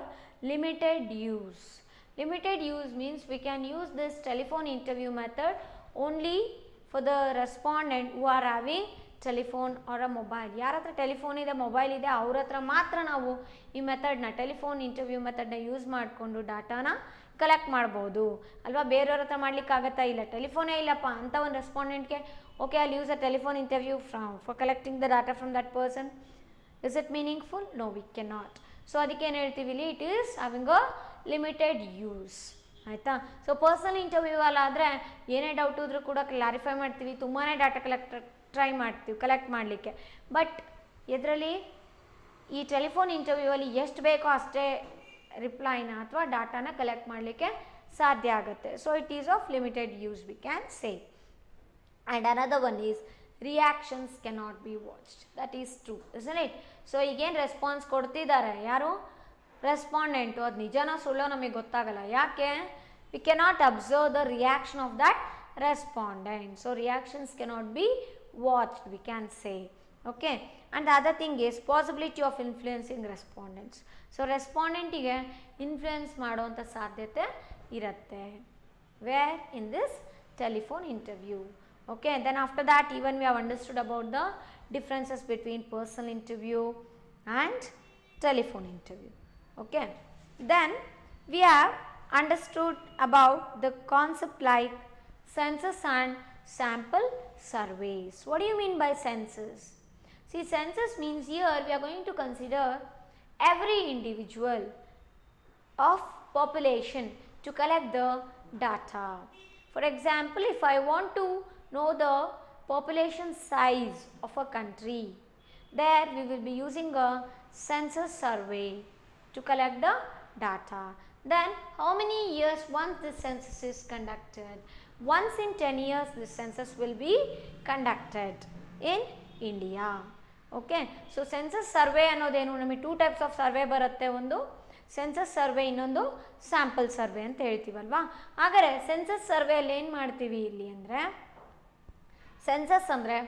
Limited use. Limited use means we can use this telephone interview method only for the respondent who are having telephone or a mobile. ಯಾರ ಹತ್ರ telephone ಇದೆ, mobile ಇದೆ, ಅವ್ರ ಹತ್ರ ಮಾತ್ರ ನಾವು ಈ ಮೆಥಡ್ನ telephone interview ಮೆಥಡ್ನ use ಮಾಡಿಕೊಂಡು ಡಾಟಾನ ಕಲೆಕ್ಟ್ ಮಾಡ್ಬೋದು ಅಲ್ವಾ. ಬೇರೆಯವ್ರ ಹತ್ರ ಮಾಡ್ಲಿಕ್ಕಾಗತ್ತಾ? ಇಲ್ಲ, ಟೆಲಿಫೋನೇ ಇಲ್ಲಪ್ಪ ಅಂತ ಒಂದು ರೆಸ್ಪಾಂಡೆಂಟ್ಗೆ okay I use a telephone interview for collecting the data from that person. Is it meaningful? No, we can not. ಸೊ ಅದಕ್ಕೆ ಏನು ಹೇಳ್ತೀವಿ ಇಲ್ಲಿ, it is having a limited use, ಆಯಿತಾ. ಸೊ ಪರ್ಸನಲ್ ಇಂಟರ್ವ್ಯೂ ಅಲ್ಲಾದರೆ ಏನೇ ಡೌಟ್ ಇದ್ರೂ ಕೂಡ ಕ್ಲಾರಿಫೈ ಮಾಡ್ತೀವಿ, ತುಂಬಾ ಡಾಟಾ ಟ್ರೈ ಮಾಡ್ತೀವಿ ಕಲೆಕ್ಟ್ ಮಾಡಲಿಕ್ಕೆ. ಬಟ್ ಇದರಲ್ಲಿ ಈ ಟೆಲಿಫೋನ್ ಇಂಟರ್ವ್ಯೂ ಅಲ್ಲಿ ಎಷ್ಟು ಬೇಕೋ ಅಷ್ಟೇ ರಿಪ್ಲೈನ ಅಥವಾ ಡಾಟಾನ ಕಲೆಕ್ಟ್ ಮಾಡಲಿಕ್ಕೆ ಸಾಧ್ಯ ಆಗುತ್ತೆ. So it is of limited use V can say. And another one is reactions cannot be watched. That is true, isn't it? So ಈಗೇನು ರೆಸ್ಪಾನ್ಸ್ ಕೊಡ್ತಿದ್ದಾರೆ ಯಾರು ರೆಸ್ಪಾಂಡೆಂಟು, ಅದು ನಿಜನೋ ಸುಳ್ಳೋ ನಮಗೆ ಗೊತ್ತಾಗಲ್ಲ. ಯಾಕೆ? We cannot observe the reaction of that respondent. So reactions cannot be watched, we can say. Okay, and the other thing is possibility of influencing respondents. So respondent ಗೆ influence ಮಾಡುವಂಥ ಸಾಧ್ಯತೆ ಇರುತ್ತೆ. Where? In this telephone interview. Okay, then after that even we have understood about the differences between personal interview and telephone interview. Okay, then we have understood about the concept like census and sample surveys. What do you mean by census? See, census means here we are going to consider every individual of population to collect the data. For example, if I want to know the population size of a country, there we will be using a census survey to collect the data. Then how many years once this census is conducted? Once in 10 years this census will be conducted in India. Okay, so census survey ಅನ್ನೋದೇನು, ನಮಗೆ 2 types of survey ಬರುತ್ತೆ. ಒಂದು census survey, ಇನ್ನೊಂದು sample survey ಅಂತ ಹೇಳ್ತೀವಲ್ವಾ. ಹಾಗಾದರೆ census ಸರ್ವೆಯಲ್ಲಿ ಏನು ಮಾಡ್ತೀವಿ ಇಲ್ಲಿ ಅಂದರೆ, ಸೆನ್ಸಸ್ ಅಂದರೆ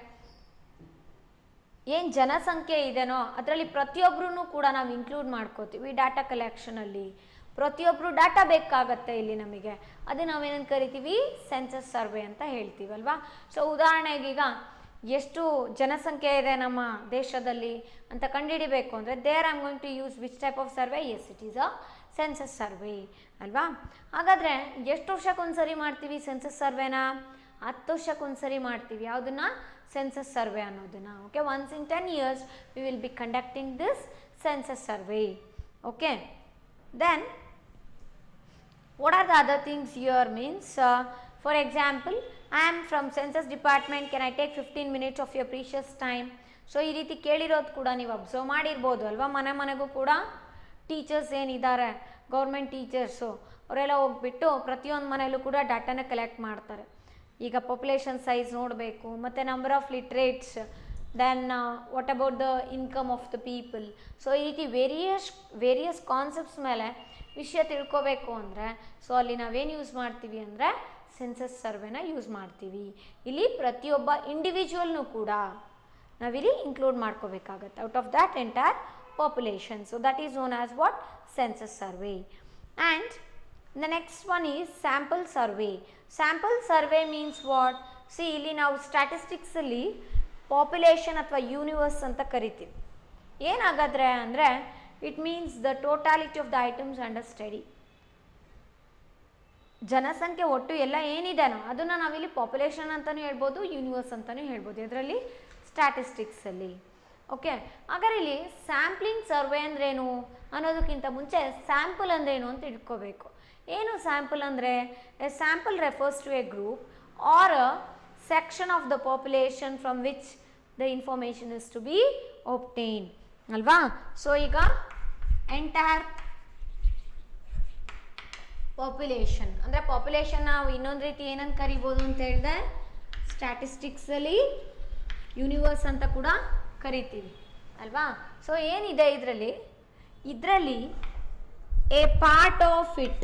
ಏನು ಜನಸಂಖ್ಯೆ ಇದೆನೋ ಅದರಲ್ಲಿ ಪ್ರತಿಯೊಬ್ಬರೂ ಕೂಡ ನಾವು ಇನ್ಕ್ಲೂಡ್ ಮಾಡ್ಕೋತೀವಿ ಡಾಟಾ ಕಲೆಕ್ಷನಲ್ಲಿ. ಪ್ರತಿಯೊಬ್ಬರು ಡಾಟಾ ಬೇಕಾಗತ್ತೆ ಇಲ್ಲಿ ನಮಗೆ, ಅದು ನಾವೇನಂತ ಕರಿತೀವಿ ಸೆನ್ಸಸ್ ಸರ್ವೆ ಅಂತ ಹೇಳ್ತೀವಲ್ವಾ. ಸೊ ಉದಾಹರಣೆಗೆ ಈಗ ಎಷ್ಟು ಜನಸಂಖ್ಯೆ ಇದೆ ನಮ್ಮ ದೇಶದಲ್ಲಿ ಅಂತ ಕಂಡುಹಿಡಿಬೇಕು ಅಂದರೆ there I am going to use which type of survey? Yes, it is a census survey ಅಲ್ವಾ. ಹಾಗಾದರೆ ಎಷ್ಟು ವರ್ಷಕ್ಕೊಂದ್ಸರಿ ಮಾಡ್ತೀವಿ ಸೆನ್ಸಸ್ ಸರ್ವೆನ? 10 ವರ್ಷಕ್ಕೊಂದ್ಸರಿ ಮಾಡ್ತೀವಿ. ಯಾವುದನ್ನ? ಸೆನ್ಸಸ್ ಸರ್ವೆ ಅನ್ನೋದನ್ನು. Okay, once in 10 years we will be conducting this census survey. Okay, then what are the other things here means, for example I am from census department, can I take 15 minutes of your precious time? So ಈ ರೀತಿ ಕೇಳಿರೋದು ಕೂಡ ನೀವು observe ಮಾಡಿರ್ಬೋದು ಅಲ್ವಾ. ಮನೆಗೂ ಕೂಡ teachers ಏನಿದ್ದಾರೆ government teachers ಅವರೆಲ್ಲ ಹೋಗ್ಬಿಟ್ಟು ಪ್ರತಿಯೊಂದು ಮನೆಯಲ್ಲೂ ಕೂಡ ಡಾಟಾನ ಕಲೆಕ್ಟ್ ಮಾಡ್ತಾರೆ. ಈಗ ಪಾಪ್ಯುಲೇಷನ್ ಸೈಜ್ ನೋಡಬೇಕು, ಮತ್ತು number of literates, then what about the income of the people. So ಈ ರೀತಿ ವೇರಿಯಸ್ ಕಾನ್ಸೆಪ್ಟ್ಸ್ ಮೇಲೆ ವಿಷಯ ತಿಳ್ಕೋಬೇಕು ಅಂದರೆ ಸೊ ಅಲ್ಲಿ ನಾವೇನು ಯೂಸ್ ಮಾಡ್ತೀವಿ ಅಂದರೆ ಸೆನ್ಸಸ್ ಸರ್ವೆನ ಯೂಸ್ ಮಾಡ್ತೀವಿ. ಇಲ್ಲಿ ಪ್ರತಿಯೊಬ್ಬ ಇಂಡಿವಿಜುವಲ್ನೂ ಕೂಡ ನಾವಿಲ್ಲಿ ಇನ್ಕ್ಲೂಡ್ ಮಾಡ್ಕೋಬೇಕಾಗತ್ತೆ out of that entire population. So that is known as what? Census survey. And the next one is sample survey. Sample survey means what? See, ಇಲ್ಲಿ ನಾವು ಸ್ಟ್ಯಾಟಿಸ್ಟಿಕ್ಸಲ್ಲಿ ಪಾಪ್ಯುಲೇಷನ್ ಅಥವಾ ಯೂನಿವರ್ಸ್ ಅಂತ ಕರಿತೀವಿ. ಏನಾಗಾದ್ರೆ ಅಂದರೆ it means the totality of the items under study. ಜನಸಂಖ್ಯೆ ಒಟ್ಟು ಎಲ್ಲ ಏನಿದೆನೋ ಅದನ್ನು ನಾವಿಲ್ಲಿ ಪಾಪ್ಯುಲೇಷನ್ ಅಂತಲೂ ಹೇಳ್ಬೋದು, ಯೂನಿವರ್ಸ್ ಅಂತಲೂ ಹೇಳ್ಬೋದು ಇದರಲ್ಲಿ ಸ್ಟ್ಯಾಟಿಸ್ಟಿಕ್ಸಲ್ಲಿ. ಓಕೆ, ಹಾಗಾದ್ರೆ ಇಲ್ಲಿ ಸ್ಯಾಂಪ್ಲಿಂಗ್ ಸರ್ವೆ ಅಂದ್ರೇನು ಅನ್ನೋದಕ್ಕಿಂತ ಮುಂಚೆ ಸ್ಯಾಂಪಲ್ ಅಂದ್ರೇನು ಅಂತ ಇಟ್ಕೋಬೇಕು. ಏನು ಸ್ಯಾಂಪಲ್ ಅಂದರೆ, a sample refers to a group or a section of the population from which the information is to be obtain ಅಲ್ವಾ. ಸೊ ಈಗ ಎಂಟೈರ್ ಪಾಪ್ಯುಲೇಷನ್ ಅಂದರೆ ಪಾಪ್ಯುಲೇಷನ್ ನಾವು ಇನ್ನೊಂದು ರೀತಿ ಏನಂತ ಕರಿಬೋದು ಅಂತ ಹೇಳಿದೆ, ಸ್ಟ್ಯಾಟಿಸ್ಟಿಕ್ಸಲ್ಲಿ ಯೂನಿವರ್ಸ್ ಅಂತ ಕೂಡ ಕರಿತೀವಿ ಅಲ್ವಾ. ಸೊ ಏನಿದೆ ಇದರಲ್ಲಿ A part of it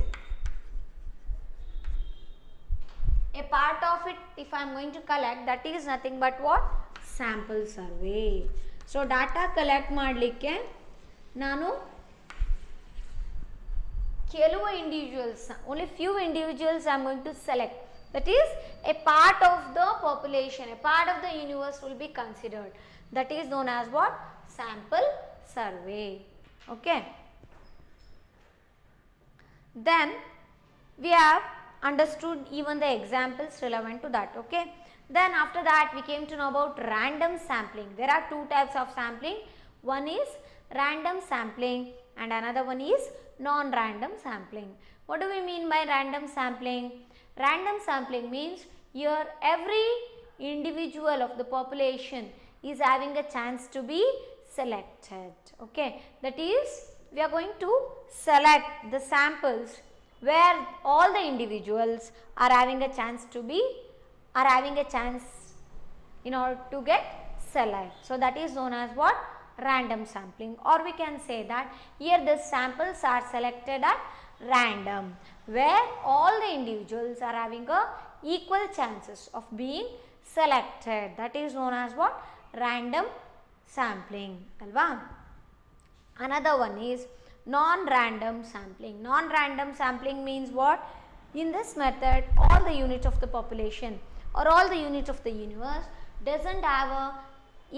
if I am going to collect, that is nothing but what? Sample survey. So data collect ಮಾಡಲಿಕ್ಕೆ ನಾನು ಕೆಲವು individuals, only few individuals I am going to select. That is a part of the population, a part of the universe will be considered. That is known as what? Sample survey. Okay. Then we have understood even the examples relevant to that. Okay. Then after that we came to know about random sampling. There are two types of sampling. One is random sampling and another one is non-random sampling. What do we mean by random sampling? Random sampling means here every individual of the population is having a chance to be selected. Okay, that is we are going to select the samples where all the individuals are having a chance in order to get select. So that is known as what? Random sampling. Or we can say that here the samples are selected at random, where all the individuals are having a equal chances of being selected. That is known as what? Random sampling alva. Another one is non-random sampling. Non-random sampling means what? In this method all the units of the population or all the units of the universe doesn't have a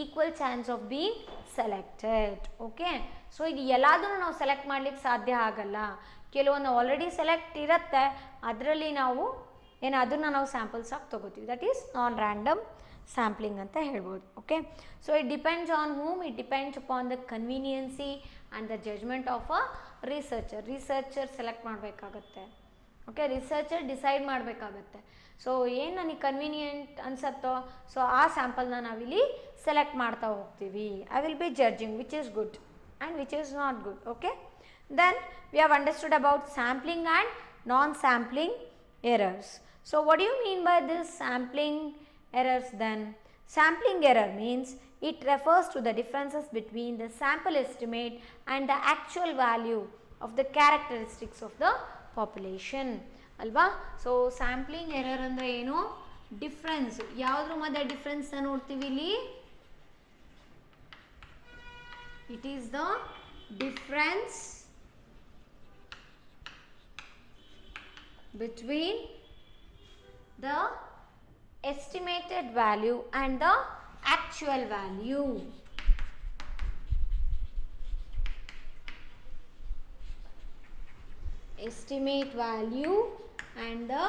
equal chance of being selected. Okay, so ಇದು ಎಲ್ಲದನ್ನು ನಾವು select ಮಾಡಲಿಕ್ಕೆ ಸಾಧ್ಯ ಆಗಲ್ಲ. ಕೆಲವೊಂದು already select ಇರುತ್ತೆ, ಅದರಲ್ಲಿ ನಾವು ಅದನ್ನು ನಾವು ಸ್ಯಾಂಪಲ್ಸ್ ಆಗಿ ತೊಗೋತೀವಿ. That is non random sampling ಅಂತ ಹೇಳ್ಬೋದು. Okay, so it depends on whom, it depends upon the convenience and the judgement of a researcher select ಮಾಡಬೇಕಾಗತ್ತೆ. ಓಕೆ, ರಿಸರ್ಚರ್ ಡಿಸೈಡ್ ಮಾಡಬೇಕಾಗತ್ತೆ. ಸೊ ಏನು ನನಗೆ ಕನ್ವೀನಿಯೆಂಟ್ ಅನ್ಸತ್ತೋ ಸೊ ಆ ಸ್ಯಾಂಪಲ್ನ ನಾವಿಲ್ಲಿ ಸೆಲೆಕ್ಟ್ ಮಾಡ್ತಾ ಹೋಗ್ತೀವಿ. I will be judging which is good and which is not good. Okay, then we have understood about sampling and non-sampling errors. So what do you mean by this sampling errors then? Sampling error means it refers to the differences between the sample estimate and the actual value of the characteristics of the population alva. So sampling error andre eno? Difference. Yavadru madhe difference na nodtivi illi? It is the difference between the estimated value and the actual value. Estimate value and the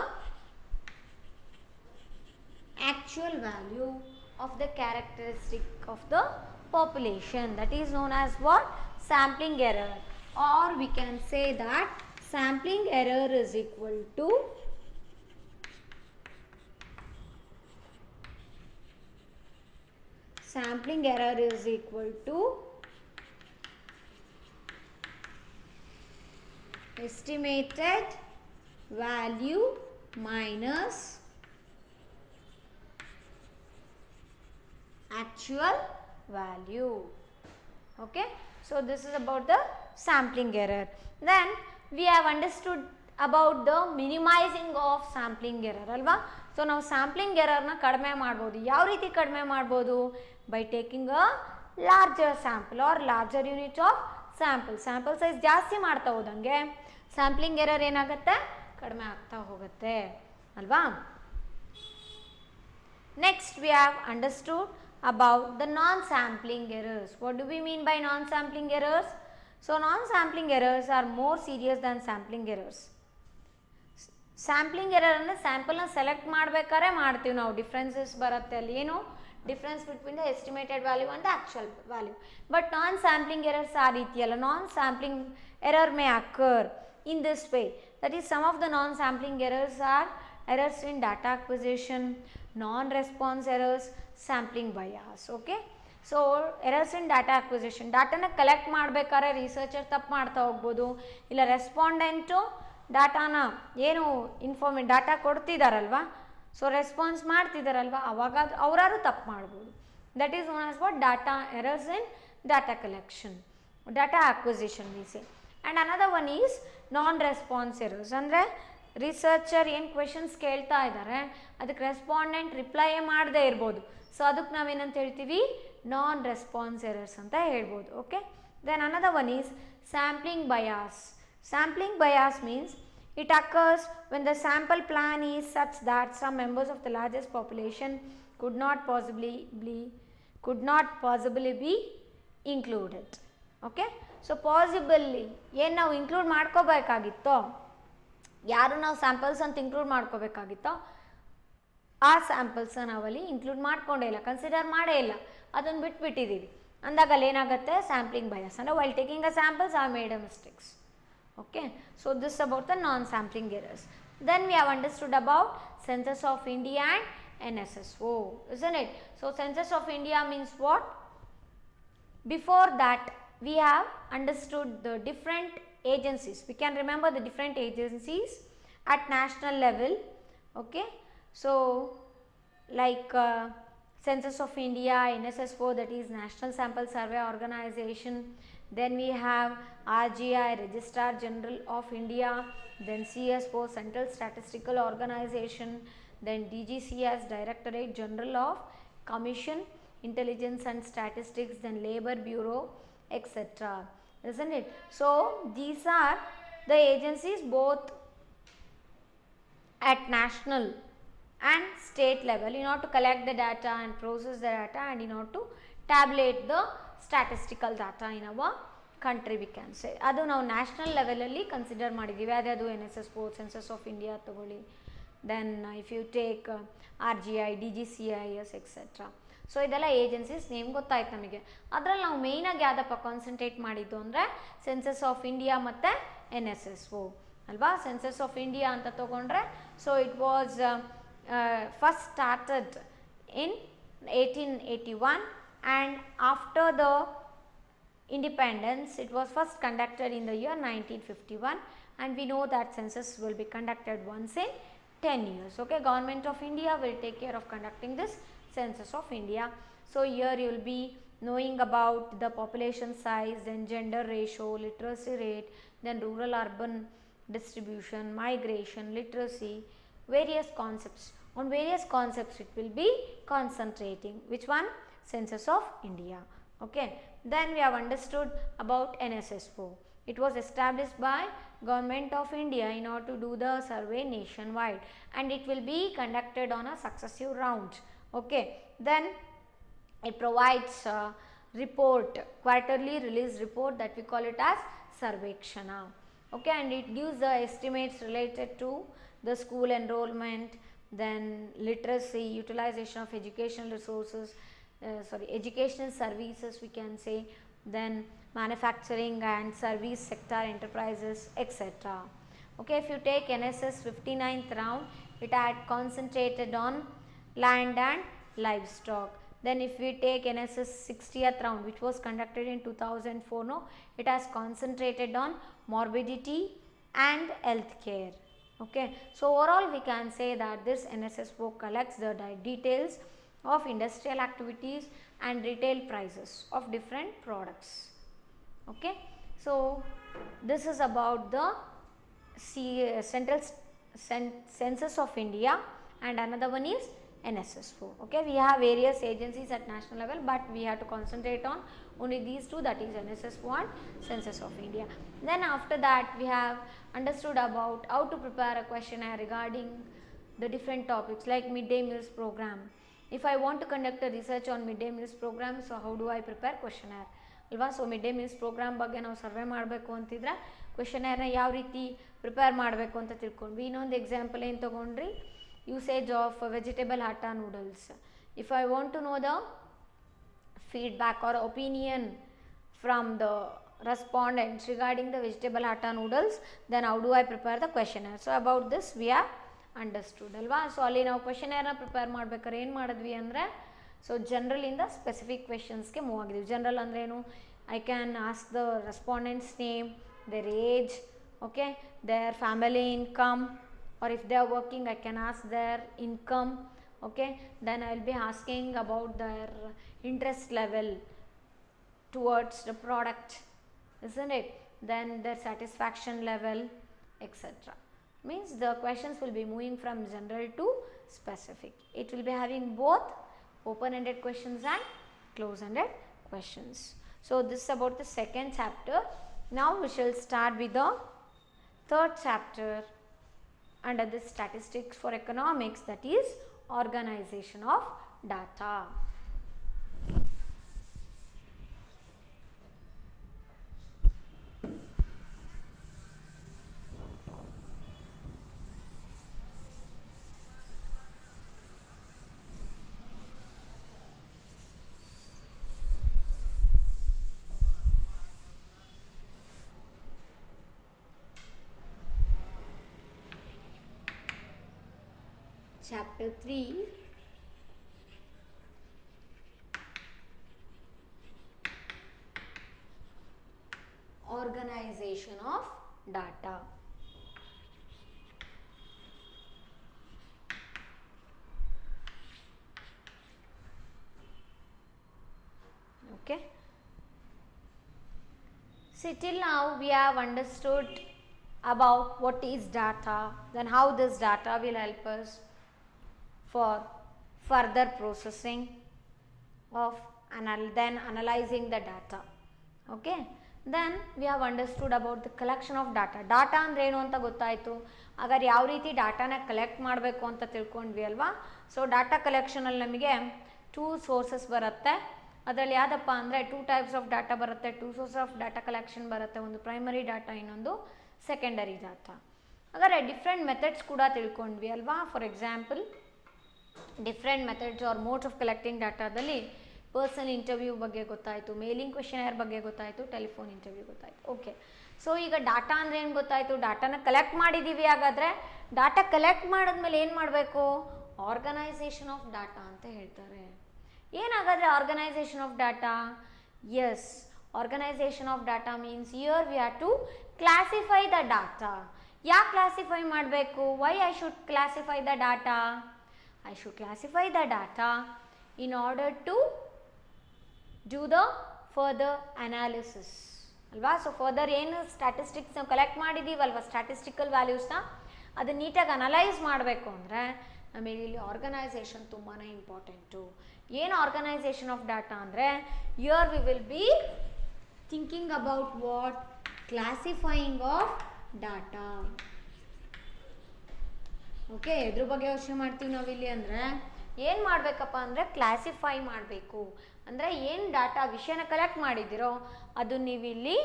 actual value of the characteristic of the population. That is known as what? Sampling error. Or we can say that sampling error is equal to estimated value minus actual value. Okay, so this is about the sampling error. Then we have understood about the minimizing of sampling error alva. So ನಾವು sampling error ನ ಕಡಿಮೆ ಮಾಡ್ಬೋದು. ಯಾವ ರೀತಿ ಕಡಿಮೆ ಮಾಡ್ಬೋದು? By taking a larger sample or larger unit of sample. Sample size ಜಾಸ್ತಿ ಮಾಡ್ತಾ ಹೋದಂಗೆ sampling error ಏನಾಗುತ್ತೆ? ಕಡಿಮೆ ಆಗ್ತಾ ಹೋಗುತ್ತೆ ಅಲ್ವಾ. Next we have understood about the non-sampling errors. What do we mean by non-sampling errors? So non-sampling errors are more serious than sampling errors. Sampling error ಅಂದರೆ ಸ್ಯಾಂಪಲ್ನ select ಮಾಡಬೇಕಾದ್ರೆ ಮಾಡ್ತೀವಿ ನಾವು, ಡಿಫ್ರೆನ್ಸಸ್ ಬರುತ್ತೆ ಅಲ್ಲಿ, ಏನು difference between the estimated value and the actual value. But non sampling errors ಆ ರೀತಿಯಲ್ಲ. Non sampling error may occur in this way, that is some of the non sampling errors are errors in data acquisition, non response errors, sampling bias. Okay, so errors in data acquisition, ಡಾಟಾನ collect ಮಾಡಬೇಕಾದ್ರೆ researcher ತಪ್ಪು ಮಾಡ್ತಾ ಹೋಗ್ಬೋದು, ಇಲ್ಲ respondent ಡಾಟಾನ ಏನು data ಕೊಡ್ತಿದ್ದಾರಲ್ವ, so response ಮಾಡ್ತಿದ್ದಾರಲ್ವ, ಅವಾಗ ಅವರಾರು ತಪ್ಪು ಮಾಡ್ಬೋದು. That is known as what data errors in data collection, data acquisition we say. And another one is non response errors, ಅಂದರೆ ರಿಸರ್ಚರ್ ಏನು ಕ್ವೆಶನ್ಸ್ ಕೇಳ್ತಾ ಇದ್ದಾರೆ ಅದಕ್ಕೆ ರೆಸ್ಪಾಂಡೆಂಟ್ ರಿಪ್ಲೈಯೇ ಮಾಡದೇ ಇರ್ಬೋದು, ಸೊ ಅದಕ್ಕೆ ನಾವೇನಂತ ಹೇಳ್ತೀವಿ, ನಾನ್ ರೆಸ್ಪಾನ್ಸ್ ಎರರ್ಸ್ ಅಂತ ಹೇಳ್ಬೋದು. Okay, then another one is sampling bias. Sampling bias means it occurs when the sample plan is such that some members of the largest population could not possibly be included. Okay, so possibly ಏನು ನಾವು include ಮಾಡ್ಕೋಬೇಕಾಗಿತ್ತೋ, ಯಾರು ನಾವು samples ಅಂತ include ಮಾಡ್ಕೋಬೇಕಾಗಿತ್ತೋ ಆ ಸ್ಯಾಂಪಲ್ಸ್ನ ನಾವಲ್ಲಿ include ಮಾಡ್ಕೊಂಡೇ ಇಲ್ಲ, consider ಮಾಡೇ ಇಲ್ಲ, ಅದನ್ನು ಬಿಟ್ಬಿಟ್ಟಿದ್ದೀವಿ ಅಂದಾಗ ಅಲ್ಲಿ ಏನಾಗುತ್ತೆ, ಸ್ಯಾಂಪ್ಲಿಂಗ್ ಬಯಾಸ್. ಅಂದರೆ while taking a samples are made a mistakes. Okay, so this is about the non-sampling errors. Then we have understood about Census of India and NSSO, isn't it? So Census of India means what? Before that we have understood the different agencies. We can remember the different agencies at national level. Okay, so like Census of India, NSSO, that is National Sample Survey Organization. Then we have RGI, Registrar General of India, then CSO, Central Statistical Organization, then DGCS, Directorate General of Commission, Intelligence and Statistics, then Labour Bureau, etc. Isn't it? So these are the agencies both at national and state level in order to collect the data and process the data and in order to tabulate the statistical data ಇನ್ ಅವ country V can ಸೇ. ಅದು ನಾವು national ಲೆವೆಲಲ್ಲಿ consider ಮಾಡಿದ್ದೀವಿ. ಅದ್ಯಾವುದು NSSO, census of India ತಗೊಳ್ಳಿ, then if you take RGI, DGCIS etcetera. So ಇದೆಲ್ಲ agencies name ಗೊತ್ತಾಯ್ತು ನಮಗೆ. ಅದರಲ್ಲಿ ನಾವು ಮೇಯ್ನಾಗಿ ಯಾವುದಪ್ಪ ಕಾನ್ಸಂಟ್ರೇಟ್ ಮಾಡಿದ್ದು ಅಂದರೆ ಸೆನ್ಸಸ್ ಆಫ್ ಇಂಡಿಯಾ ಮತ್ತು NSSO ಅಲ್ವಾ. ಸೆನ್ಸಸ್ ಆಫ್ ಇಂಡಿಯಾ ಅಂತ ತೊಗೊಂಡ್ರೆ, so it was first started in 1881 and after the independence it was first conducted in the year 1951, and we know that census will be conducted once in 10 years. Okay, Government of India will take care of conducting this census of India. So here you will be knowing about the population size, then gender ratio, literacy rate, then rural urban distribution, migration, literacy, various concepts. On various concepts it will be concentrating. Which one? Census of India. Okay, then we have understood about NSSO. It was established by Government of India in order to do the survey nationwide, and it will be conducted on a successive round. Okay, then it provides report, quarterly release report, that we call it as Sarvekshana. Okay, and it gives the estimates related to the school enrollment, then literacy, utilization of educational resources, educational services we can say, then manufacturing and service sector enterprises, etc. Okay, if you take NSS 59th round, it had concentrated on land and livestock. Then if we take NSS 60th round, which was conducted in 2004, no, it has concentrated on morbidity and health care. Okay, so overall we can say that this NSSO collects the details of industrial activities and retail prices of different products. Okay, so this is about the central census of India, and another one is NSSO. Okay, we have various agencies at national level, but we have to concentrate on only these two, that is NSSO and Census of India. Then after that we have understood about how to prepare a questionnaire regarding the different topics like midday meals program, if I want to conduct a research on midday meals program, so how do I prepare questionnaire ಅಲ್ವಾ. So midday meals program ಬಗ್ಗೆ ನಾವು survey ಮಾಡಬೇಕು ಅಂತಿದ್ರೆ ಕ್ವೆಶನರ್ನ ಯಾವ ರೀತಿ prepare ಮಾಡಬೇಕು ಅಂತ ತಿಳ್ಕೊಂಡ್ವಿ. ಇನ್ನೊಂದು ಎಕ್ಸಾಂಪಲ್ ಏನು ತೊಗೊಂಡ್ರಿ, usage of vegetable atta noodles. If I want to know the feedback or opinion from the respondents regarding the vegetable atta noodles, then how do I prepare the questionnaire. So about this we have understood alva. So alli ನಾವು questionnaire ನ prepare ಮಾಡಬೇಕಾದ್ರೆ ಏನು ಮಾಡಿದ್ವಿ ಅಂದರೆ, so general ಇಂದ specific ಕ್ವೆಶನ್ಸ್ಗೆ move ಆಗಿದ್ವಿ. General ಅಂದ್ರೆ ಏನು, I can ask the respondents name, their age, okay, their family income, or if they are working I can ask their income, okay. Then I will be asking about their interest level towards the product, isn't it, then their satisfaction level, etc. Means the questions will be moving from general to specific. It will be having both open ended questions and close ended questions. So this is about the second chapter. Now we shall start with the third chapter under the statistics for economics, that is organization of data. Chapter 3, organization of data. Okay. See, till now we have understood about what is data, then how this data will help us for further processing of then analyzing the data. Okay, then we have understood about the collection of data. Data ಅಂದ್ರೆ ಏನು ಅಂತ ಗೊತ್ತಾಯಿತು. ಹಾಗಾದ್ರೆ ಯಾವ ರೀತಿ ಡಾಟಾನ collect ಮಾಡಬೇಕು ಅಂತ ತಿಳ್ಕೊಂಡ್ವಿ ಅಲ್ವಾ. ಸೊ ಡಾಟಾ ಕಲೆಕ್ಷನಲ್ಲಿ ನಮಗೆ 2 ಸೋರ್ಸಸ್ ಬರುತ್ತೆ. ಅದರಲ್ಲಿ ಯಾವುದಪ್ಪ ಅಂದರೆ 2 ಟೈಪ್ಸ್ ಆಫ್ ಡಾಟಾ ಬರುತ್ತೆ, 2 ಸೋರ್ಸ್ ಆಫ್ ಡಾಟಾ ಕಲೆಕ್ಷನ್ ಬರುತ್ತೆ. ಒಂದು ಪ್ರೈಮರಿ ಡಾಟಾ, ಇನ್ನೊಂದು ಸೆಕೆಂಡರಿ ಡಾಟಾ. ಹಾಗಾದ್ರೆ ಡಿಫ್ರೆಂಟ್ ಮೆಥಡ್ಸ್ ಕೂಡ ತಿಳ್ಕೊಂಡ್ವಿ ಅಲ್ವಾ. For example, different methods or modes of collecting ಡಾಟಾದಲ್ಲಿ ಪರ್ಸನಲ್ ಇಂಟರ್ವ್ಯೂ ಬಗ್ಗೆ ಗೊತ್ತಾಯಿತು, ಮೇಲಿಂಗ್ ಕ್ವೆಶನರ್ ಬಗ್ಗೆ ಗೊತ್ತಾಯಿತು, ಟೆಲಿಫೋನ್ ಇಂಟರ್ವ್ಯೂ ಗೊತ್ತಾಯಿತು. ಓಕೆ, ಸೊ ಈಗ ಡಾಟಾ ಅಂದರೆ ಏನು ಗೊತ್ತಾಯಿತು, ಡಾಟಾನ ಕಲೆಕ್ಟ್ ಮಾಡಿದ್ದೀವಿ. ಹಾಗಾದರೆ ಡಾಟಾ ಕಲೆಕ್ಟ್ ಮಾಡಿದ್ಮೇಲೆ ಏನು ಮಾಡಬೇಕು, ಆರ್ಗನೈಸೇಷನ್ ಆಫ್ ಡಾಟಾ ಅಂತ ಹೇಳ್ತಾರೆ. ಏನಾಗಾದರೆ organisation of data? Yes, organisation of data means here we have to classify the data. ಯಾಕೆ ಕ್ಲಾಸಿಫೈ ಮಾಡಬೇಕು? Why I should classify the data? I should classify the data in order to do the further analysis ಅಲ್ವಾ. So further ಏನು statistics ನಾವು collect ಮಾಡಿದ್ದೀವಲ್ವ, statistical ವ್ಯಾಲ್ಯೂಸ್ನ ಅದನ್ನ ನೀಟಾಗಿ analyse ಮಾಡಬೇಕು ಅಂದರೆ ನಮಗೆ ಇಲ್ಲಿ ಆರ್ಗನೈಸೇಷನ್ ತುಂಬಾ ಇಂಪಾರ್ಟೆಂಟು. ಏನು ಆರ್ಗನೈಸೇಷನ್ ಆಫ್ ಡಾಟಾ ಅಂದರೆ, here V will be thinking about what, classifying of data. Okay, ಎದ್ರ ಬಗ್ಗೆ ಯೋಚನೆ ಮಾಡ್ತೀವಿ ನಾವಿಲ್ಲಿ ಅಂದರೆ, ಏನು ಮಾಡಬೇಕಪ್ಪ ಅಂದರೆ ಕ್ಲಾಸಿಫೈ ಮಾಡಬೇಕು. ಅಂದರೆ ಏನು ಡಾಟಾ ವಿಷಯನ ಕಲೆಕ್ಟ್ ಮಾಡಿದ್ದೀರೋ ಅದನ್ನು ನೀವು ಇಲ್ಲಿ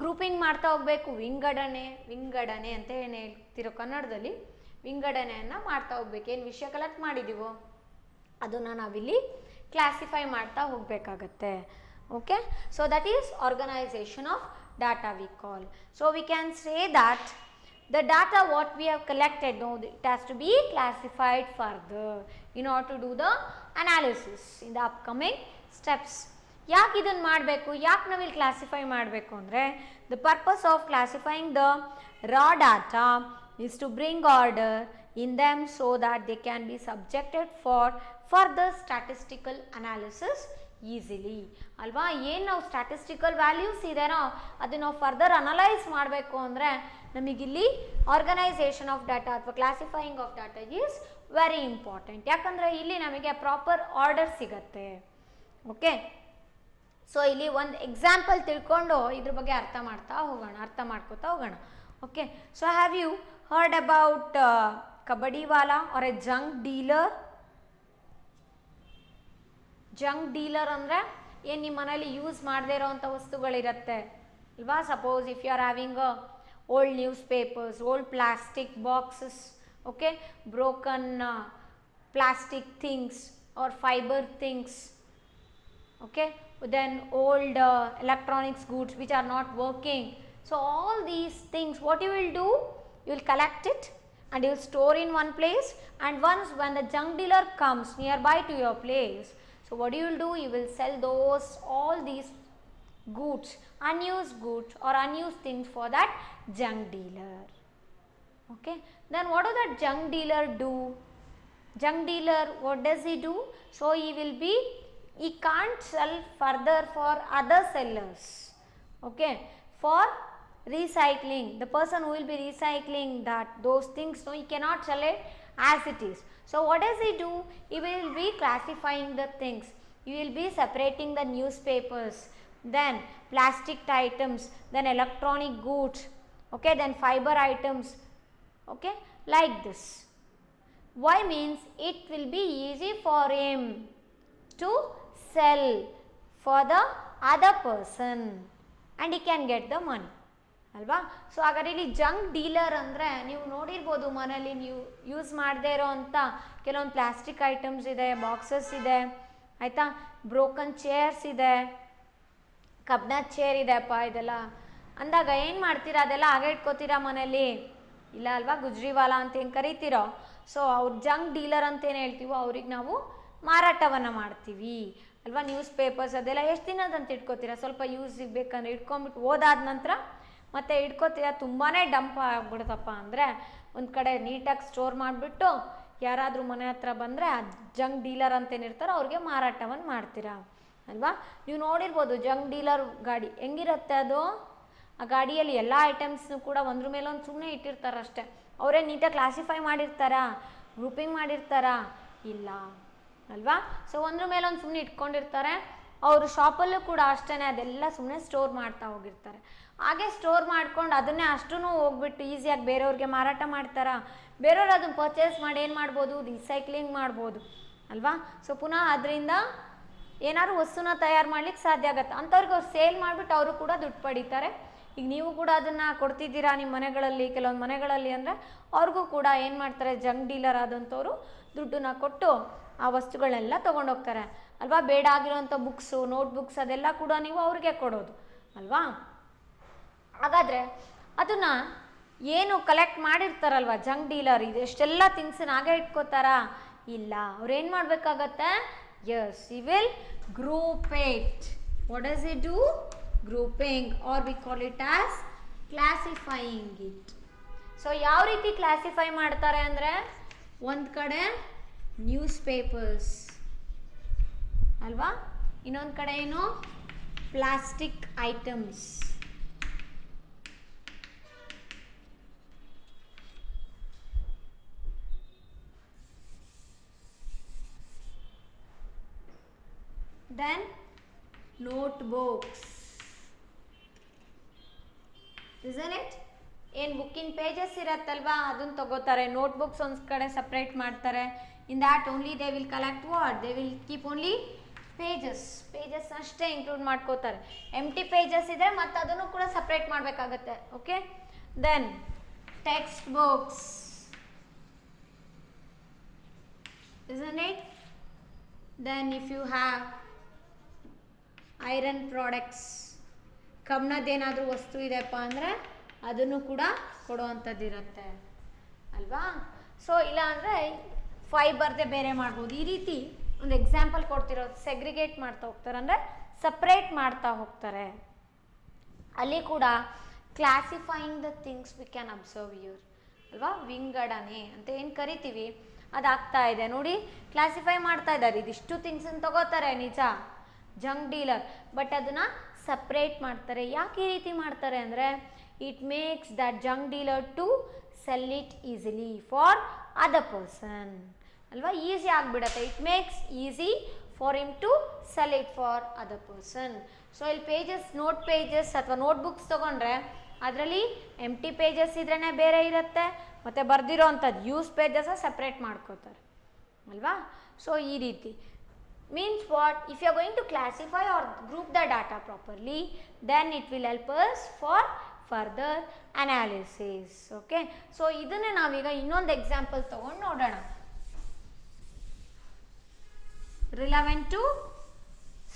ಗ್ರೂಪಿಂಗ್ ಮಾಡ್ತಾ ಹೋಗಬೇಕು. ವಿಂಗಡಣೆ ಅಂತ ಏನು ಹೇಳ್ತಿರೋ ಕನ್ನಡದಲ್ಲಿ, ವಿಂಗಡಣೆಯನ್ನು ಮಾಡ್ತಾ ಹೋಗ್ಬೇಕು. ಏನು ವಿಷಯ ಕಲೆಕ್ಟ್ ಮಾಡಿದ್ದೀವೋ ಅದನ್ನು ನಾವಿಲ್ಲಿ ಕ್ಲಾಸಿಫೈ ಮಾಡ್ತಾ ಹೋಗಬೇಕಾಗತ್ತೆ. Okay, so that is organisation of data we call. So we can say that the data what we have collected, no, it has to be classified further in order to do the analysis in the upcoming steps. ಯಾಕೆ ಇದನ್ನು ಮಾಡಬೇಕು, ಯಾಕೆ ನಾವಿಲ್ಲಿ classify ಮಾಡಬೇಕು ಅಂದರೆ, the purpose of classifying the raw data is to bring order in them so that they can be subjected for further statistical analysis easily ಅಲ್ವಾ. ಏನು ನಾವು ಸ್ಟ್ಯಾಟಿಸ್ಟಿಕಲ್ ವ್ಯಾಲ್ಯೂಸ್ ಇದೆನೋ ಅದನ್ನು ನಾವು ಫರ್ದರ್ ಅನಲೈಸ್ ಮಾಡಬೇಕು ಅಂದರೆ ನಮಗಿಲ್ಲಿ ಆರ್ಗನೈಸೇಷನ್ ಆಫ್ ಡಾಟಾ ಅಥವಾ classifying of data is very important. ಯಾಕಂದರೆ ಇಲ್ಲಿ ನಮಗೆ ಪ್ರಾಪರ್ ಆರ್ಡರ್ ಸಿಗತ್ತೆ. ಓಕೆ, ಸೊ ಇಲ್ಲಿ ಒಂದು ಎಕ್ಸಾಂಪಲ್ ತಿಳ್ಕೊಂಡು ಇದ್ರ ಬಗ್ಗೆ ಅರ್ಥ ಮಾಡ್ಕೋತಾ ಹೋಗೋಣ. Okay, so have you heard about kabadiwala or a junk dealer? Junk dealer ಅಂದರೆ ಏನು ನಿಮ್ಮ ಮನೇಲಿ ಯೂಸ್ ಮಾಡದೇ ಇರೋವಂಥ ವಸ್ತುಗಳಿರುತ್ತೆ ಅಲ್ವಾ. Suppose if you are having old newspapers, old plastic boxes, okay, broken plastic things or fibre things, okay, then old electronics goods which are not working. So all these things, what you will do, you will collect it and you will store in one place, and once when the junk dealer comes nearby to your place, so what you will do, you will sell those all these goods, unused goods or unused things for that junk dealer. Okay, then what does that junk dealer do? Junk dealer, what does he do? So he can't sell further for other sellers, okay, for recycling. The person who will be recycling those things, so he cannot sell it as it is. So what does he do? He will be classifying the things. He will be separating the newspapers, then plastic items, then electronic goods, okay, then fiber items, okay, like this. Why? Means it will be easy for him to sell for the other person and he can get the money, ಅಲ್ವಾ. So ಹಾಗಾದ್ರೆ ಇಲ್ಲಿ junk dealer ಅಂದರೆ ನೀವು ನೋಡಿರ್ಬೋದು ಮನೇಲಿ ನೀವು use ಮಾಡದೇ ಇರೋ ಅಂಥ ಕೆಲವೊಂದು ಪ್ಲಾಸ್ಟಿಕ್ ಐಟಮ್ಸ್ ಇದೆ, ಬಾಕ್ಸಸ್ ಇದೆ, ಆಯಿತಾ, ಬ್ರೋಕನ್ ಚೇರ್ಸ್ ಇದೆ, ಕಬ್ಬಿಣದ ಚೇರ್ ಇದೆಪ್ಪ, ಇದೆಲ್ಲ ಅಂದಾಗ ಏನು ಮಾಡ್ತೀರಾ, ಅದೆಲ್ಲ ಹಾಗೆ ಇಟ್ಕೋತೀರಾ ಮನೇಲಿ? ಇಲ್ಲ ಅಲ್ವಾ, ಗುಜ್ರಿವಾಲ ಅಂತ ಏನು ಕರಿತೀರೋ, ಸೊ ಅವ್ರು ಜಂಕ್ ಡೀಲರ್ ಅಂತ ಏನು ಹೇಳ್ತೀವೋ ಅವ್ರಿಗೆ ನಾವು ಮಾರಾಟವನ್ನು ಮಾಡ್ತೀವಿ ಅಲ್ವಾ. ನ್ಯೂಸ್ ಪೇಪರ್ಸ್ ಅದೆಲ್ಲ ಎಷ್ಟು ದಿನದಂತ ಇಟ್ಕೋತೀರಾ? ಸ್ವಲ್ಪ ಯೂಸ್ ಬೇಕಂದ್ರೆ ಇಟ್ಕೊಂಬಿಟ್ಟು ಓದಾದ ನಂತರ ಮತ್ತೆ ಇಟ್ಕೋತೀರಾ. ತುಂಬಾ ಡಂಪ್ ಆಗ್ಬಿಡ್ತಪ್ಪ ಅಂದರೆ ಒಂದು ಕಡೆ ನೀಟಾಗಿ ಸ್ಟೋರ್ ಮಾಡಿಬಿಟ್ಟು ಯಾರಾದರೂ ಮನೆ ಹತ್ರ ಬಂದರೆ ಆ ಜಂಕ್ ಡೀಲರ್ ಅಂತೇನಿರ್ತಾರೋ ಅವ್ರಿಗೆ ಮಾರಾಟವನ್ನು ಮಾಡ್ತೀರಾ ಅಲ್ವಾ. ನೀವು ನೋಡಿರ್ಬೋದು ಜಂಕ್ ಡೀಲರ್ ಗಾಡಿ ಹೆಂಗಿರುತ್ತೆ ಅದು. ಆ ಗಾಡಿಯಲ್ಲಿ ಎಲ್ಲ ಐಟಮ್ಸ್ನು ಕೂಡ ಒಂದ್ರ ಮೇಲೆ ಒಂದು ಸುಮ್ಮನೆ ಇಟ್ಟಿರ್ತಾರಷ್ಟೇ. ಅವರೇ ನೀಟಾಗಿ ಕ್ಲಾಸಿಫೈ ಮಾಡಿರ್ತಾರಾ, ಗ್ರೂಪಿಂಗ್ ಮಾಡಿರ್ತಾರಾ? ಇಲ್ಲ ಅಲ್ವಾ. ಸೊ ಒಂದ್ರ ಮೇಲೆ ಒಂದು ಸುಮ್ಮನೆ ಇಟ್ಕೊಂಡಿರ್ತಾರೆ. ಅವರು ಶಾಪಲ್ಲೂ ಕೂಡ ಅಷ್ಟೇ, ಅದೆಲ್ಲ ಸುಮ್ಮನೆ ಸ್ಟೋರ್ ಮಾಡ್ತಾ ಹೋಗಿರ್ತಾರೆ. ಹಾಗೆ ಸ್ಟೋರ್ ಮಾಡ್ಕೊಂಡು ಅದನ್ನೇ ಅಷ್ಟೂ ಹೋಗ್ಬಿಟ್ಟು ಈಸಿಯಾಗಿ ಬೇರೆಯವ್ರಿಗೆ ಮಾರಾಟ ಮಾಡ್ತಾರಾ? ಬೇರೆಯವ್ರು ಅದನ್ನು ಪರ್ಚೇಸ್ ಮಾಡಿ ಏನು ಮಾಡ್ಬೋದು, ರೀಸೈಕ್ಲಿಂಗ್ ಮಾಡ್ಬೋದು ಅಲ್ವಾ. ಸೊ ಪುನಃ ಅದರಿಂದ ಏನಾದ್ರು ವಸ್ತುನ ತಯಾರು ಮಾಡ್ಲಿಕ್ಕೆ ಸಾಧ್ಯ ಆಗುತ್ತೆ. ಅಂಥವ್ರಿಗೆ ಅವ್ರು ಸೇಲ್ ಮಾಡಿಬಿಟ್ಟು ಅವರು ಕೂಡ ದುಡ್ಡು ಪಡೀತಾರೆ. ಈಗ ನೀವು ಕೂಡ ಅದನ್ನು ಕೊಡ್ತಿದ್ದೀರಾ ನಿಮ್ಮ ಮನೆಗಳಲ್ಲಿ, ಕೆಲವೊಂದು ಮನೆಗಳಲ್ಲಿ ಅಂದರೆ ಅವ್ರಿಗೂ ಕೂಡ ಏನು ಮಾಡ್ತಾರೆ, ಜಂಕ್ ಡೀಲರ್ ಆದಂಥವ್ರು ದುಡ್ಡನ್ನ ಕೊಟ್ಟು ಆ ವಸ್ತುಗಳನ್ನೆಲ್ಲ ತೊಗೊಂಡೋಗ್ತಾರೆ ಅಲ್ವಾ. ಬೇಡ ಆಗಿರೋಂಥ ಬುಕ್ಸು, ನೋಟ್ಬುಕ್ಸ್ ಅದೆಲ್ಲ ಕೂಡ ನೀವು ಅವ್ರಿಗೆ ಕೊಡೋದು ಅಲ್ವಾ. ಹಾಗಾದರೆ ಅದನ್ನು ಏನು ಕಲೆಕ್ಟ್ ಮಾಡಿರ್ತಾರಲ್ವ ಜಂಕ್ ಡೀಲರ್, ಇದೆಷ್ಟೆಲ್ಲ ಥಿಂಗ್ಸನ್ನ ಹಾಗೆ ಇಟ್ಕೋತಾರಾ? ಇಲ್ಲ, ಅವ್ರು ಏನು ಮಾಡಬೇಕಾಗತ್ತೆ? Yes, he will group it. What does he do? Grouping, or we call it as classifying it. So ಯಾವ ರೀತಿ ಕ್ಲಾಸಿಫೈ ಮಾಡ್ತಾರೆ ಅಂದರೆ, ಒಂದು ಕಡೆ ನ್ಯೂಸ್ ಪೇಪರ್ಸ್ ಅಲ್ವಾ, ಇನ್ನೊಂದು ಕಡೆ ಏನು plastic items, then notebooks, isn't it? ಏನು ಬುಕ್ಕಿನ ಪೇಜಸ್ ಇರತ್ತಲ್ವಾ ಅದನ್ನು ತಗೋತಾರೆ. ನೋಟ್ಬುಕ್ಸ್ ಒಂದು ಕಡೆ ಸಪ್ರೇಟ್ ಮಾಡ್ತಾರೆ. In that only they will collect what, they will keep only pages ಅಷ್ಟೇ ಇನ್ಕ್ಲೂಡ್ ಮಾಡ್ಕೋತಾರೆ. ಎಂಟಿ ಪೇಜಸ್ ಇದ್ರೆ ಮತ್ತೆ ಅದನ್ನು ಕೂಡ ಸಪ್ರೇಟ್ ಮಾಡಬೇಕಾಗತ್ತೆ. Okay, then text books, isn't it? Then if you have iron products, ಕಬ್ಬಿಣದ್ದೇನಾದರೂ ವಸ್ತು ಇದೆಯಪ್ಪ ಅಂದರೆ ಅದನ್ನು ಕೂಡ ಕೊಡುವಂಥದ್ದು ಇರುತ್ತೆ ಅಲ್ವಾ. ಸೊ ಇಲ್ಲ ಅಂದರೆ ಫೈಬರ್ದೇ ಬೇರೆ ಮಾಡ್ಬೋದು. ಈ ರೀತಿ ಒಂದು ಎಕ್ಸಾಂಪಲ್ ಕೊಡ್ತಿರೋದು, ಸೆಗ್ರಿಗೇಟ್ ಮಾಡ್ತಾ ಹೋಗ್ತಾರೆ ಅಂದರೆ ಸಪ್ರೇಟ್ ಮಾಡ್ತಾ ಹೋಗ್ತಾರೆ. ಅಲ್ಲಿ ಕೂಡ classifying the things we can observe your ಅಲ್ವಾ. ವಿಂಗಡಣೆ ಅಂತ ಏನು ಕರಿತೀವಿ ಅದಾಗ್ತಾ ಇದೆ ನೋಡಿ. ಕ್ಲಾಸಿಫೈ ಮಾಡ್ತಾ ಇದ್ದಾರೆ, ಇದಿಷ್ಟು ಥಿಂಗ್ಸನ್ನು ತಗೋತಾರೆ ನಿಜ ಜಂಕ್ ಡೀಲರ್, ಬಟ್ ಅದನ್ನು ಸಪ್ರೇಟ್ ಮಾಡ್ತಾರೆ. ಯಾಕೆ ಈ ರೀತಿ ಮಾಡ್ತಾರೆ ಅಂದರೆ, it makes that junk dealer to sell it easily for other person ಅಲ್ವಾ. ಈಸಿ ಆಗಿಬಿಡತ್ತೆ. It makes easy for him to sell it for other person. So ಇಲ್ಲಿ ಪೇಜಸ್, ನೋಟ್ ಪೇಜಸ್ ಅಥವಾ ನೋಟ್ಬುಕ್ಸ್ ತೊಗೊಂಡ್ರೆ ಅದರಲ್ಲಿ ಎಂಟಿ ಪೇಜಸ್ ಇದ್ರೇ ಬೇರೆ ಇರುತ್ತೆ, ಮತ್ತು ಬರೆದಿರೋ ಅಂಥದ್ದು ಯೂಸ್ ಪೇಜಸ್ ಸಪ್ರೇಟ್ ಮಾಡ್ಕೋತಾರೆ ಅಲ್ವಾ. ಸೊ ಈ ರೀತಿ Means what? If you are going to classify or group the data properly, then it will help us for further analysis. Okay, so ಇದನ್ನೇ ನಾವೀಗ ಇನ್ನೊಂದು ಎಕ್ಸಾಂಪಲ್ ತಗೊಂಡು ನೋಡೋಣ. Relevant to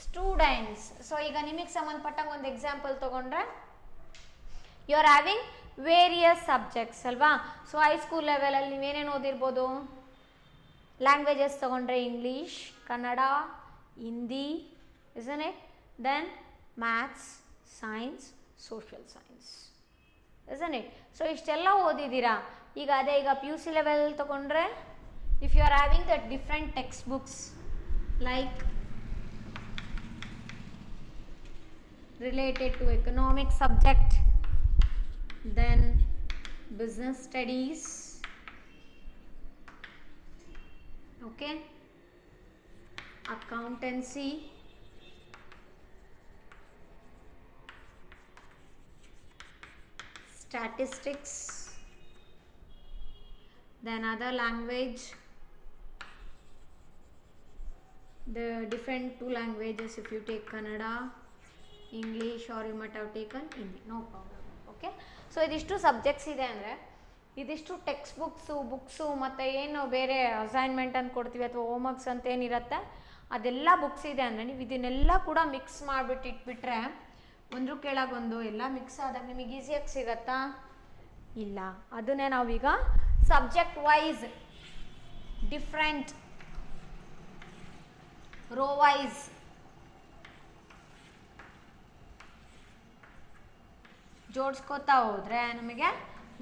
students. ಸೊ ಈಗ ನಿಮಗೆ ಸಂಬಂಧಪಟ್ಟಂಗೆ ಒಂದು ಎಕ್ಸಾಂಪಲ್ ತಗೊಂಡ್ರೆ, you are having various subjects ಅಲ್ವಾ. ಸೊ ಹೈಸ್ಕೂಲ್ ಲೆವೆಲಲ್ಲಿ ನೀವೇನೇನು ಓದಿರ್ಬೋದು? ಲ್ಯಾಂಗ್ವೇಜಸ್ ತಗೊಂಡ್ರೆ English, Kannada, Hindi, isn't it? Then maths, science, social science, isn't it? So ಇಷ್ಟೆಲ್ಲ ಓದಿದ್ದೀರಾ. ಈಗ ಅದೇ ಈಗ ಪಿ ಯು ಸಿ ಲೆವೆಲ್ ತಗೊಂಡ್ರೆ, if you are having the different textbooks like related to economic subject, then business studies, okay, accountancy, statistics, then other language, the different two languages, if you take Kannada, English, or you might have taken Hindi, no problem. Okay, so ಇದಿಷ್ಟು subjects ಇದೆ ಅಂದರೆ, ಇದಿಷ್ಟು text books ಮತ್ತು ಏನು ಬೇರೆ assignment ಅಂತ ಕೊಡ್ತೀವಿ ಅಥವಾ ಹೋಮ್ವರ್ಕ್ಸ್ ಅಂತ ಏನಿರುತ್ತೆ ಅದೆಲ್ಲ ಬುಕ್ಸ್ ಇದೆ ಅಂದರೆ, ನೀವು ಇದನ್ನೆಲ್ಲ ಕೂಡ ಮಿಕ್ಸ್ ಮಾಡಿಬಿಟ್ಟು ಇಟ್ಬಿಟ್ರೆ ಒಂದ್ರ ಕೆಳಗೊಂದು ಎಲ್ಲ ಮಿಕ್ಸ್ ಆದಾಗ ನಿಮಗೆ ಈಸಿಯಾಗಿ ಸಿಗತ್ತಾ? ಇಲ್ಲ. ಅದನ್ನೇ ನಾವೀಗ subject wise different row wise ಜೋಡಿಸ್ಕೋತಾ ಹೋದರೆ ನಮಗೆ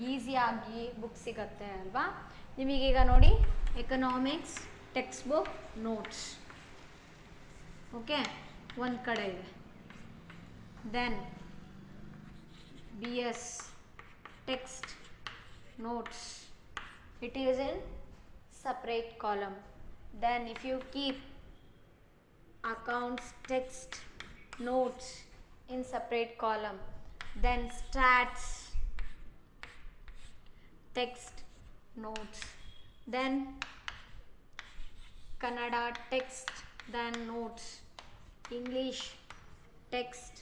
ಈಸಿಯಾಗಿ ಬುಕ್ ಸಿಗತ್ತೆ ಅಲ್ವಾ. ನಿಮಗೀಗ ನೋಡಿ, economics text book notes, okay, ಒಂದು ಕಡೆ ಇದೆ. Then B S text notes, it is in separate column. Then if you keep accounts text notes in separate column, then stats text notes, then Kannada text, then notes, English text,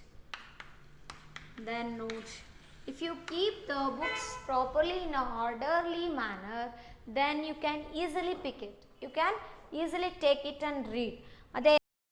then notes. If you keep the books properly in a orderly manner, then you can easily pick it, you can easily take it and read.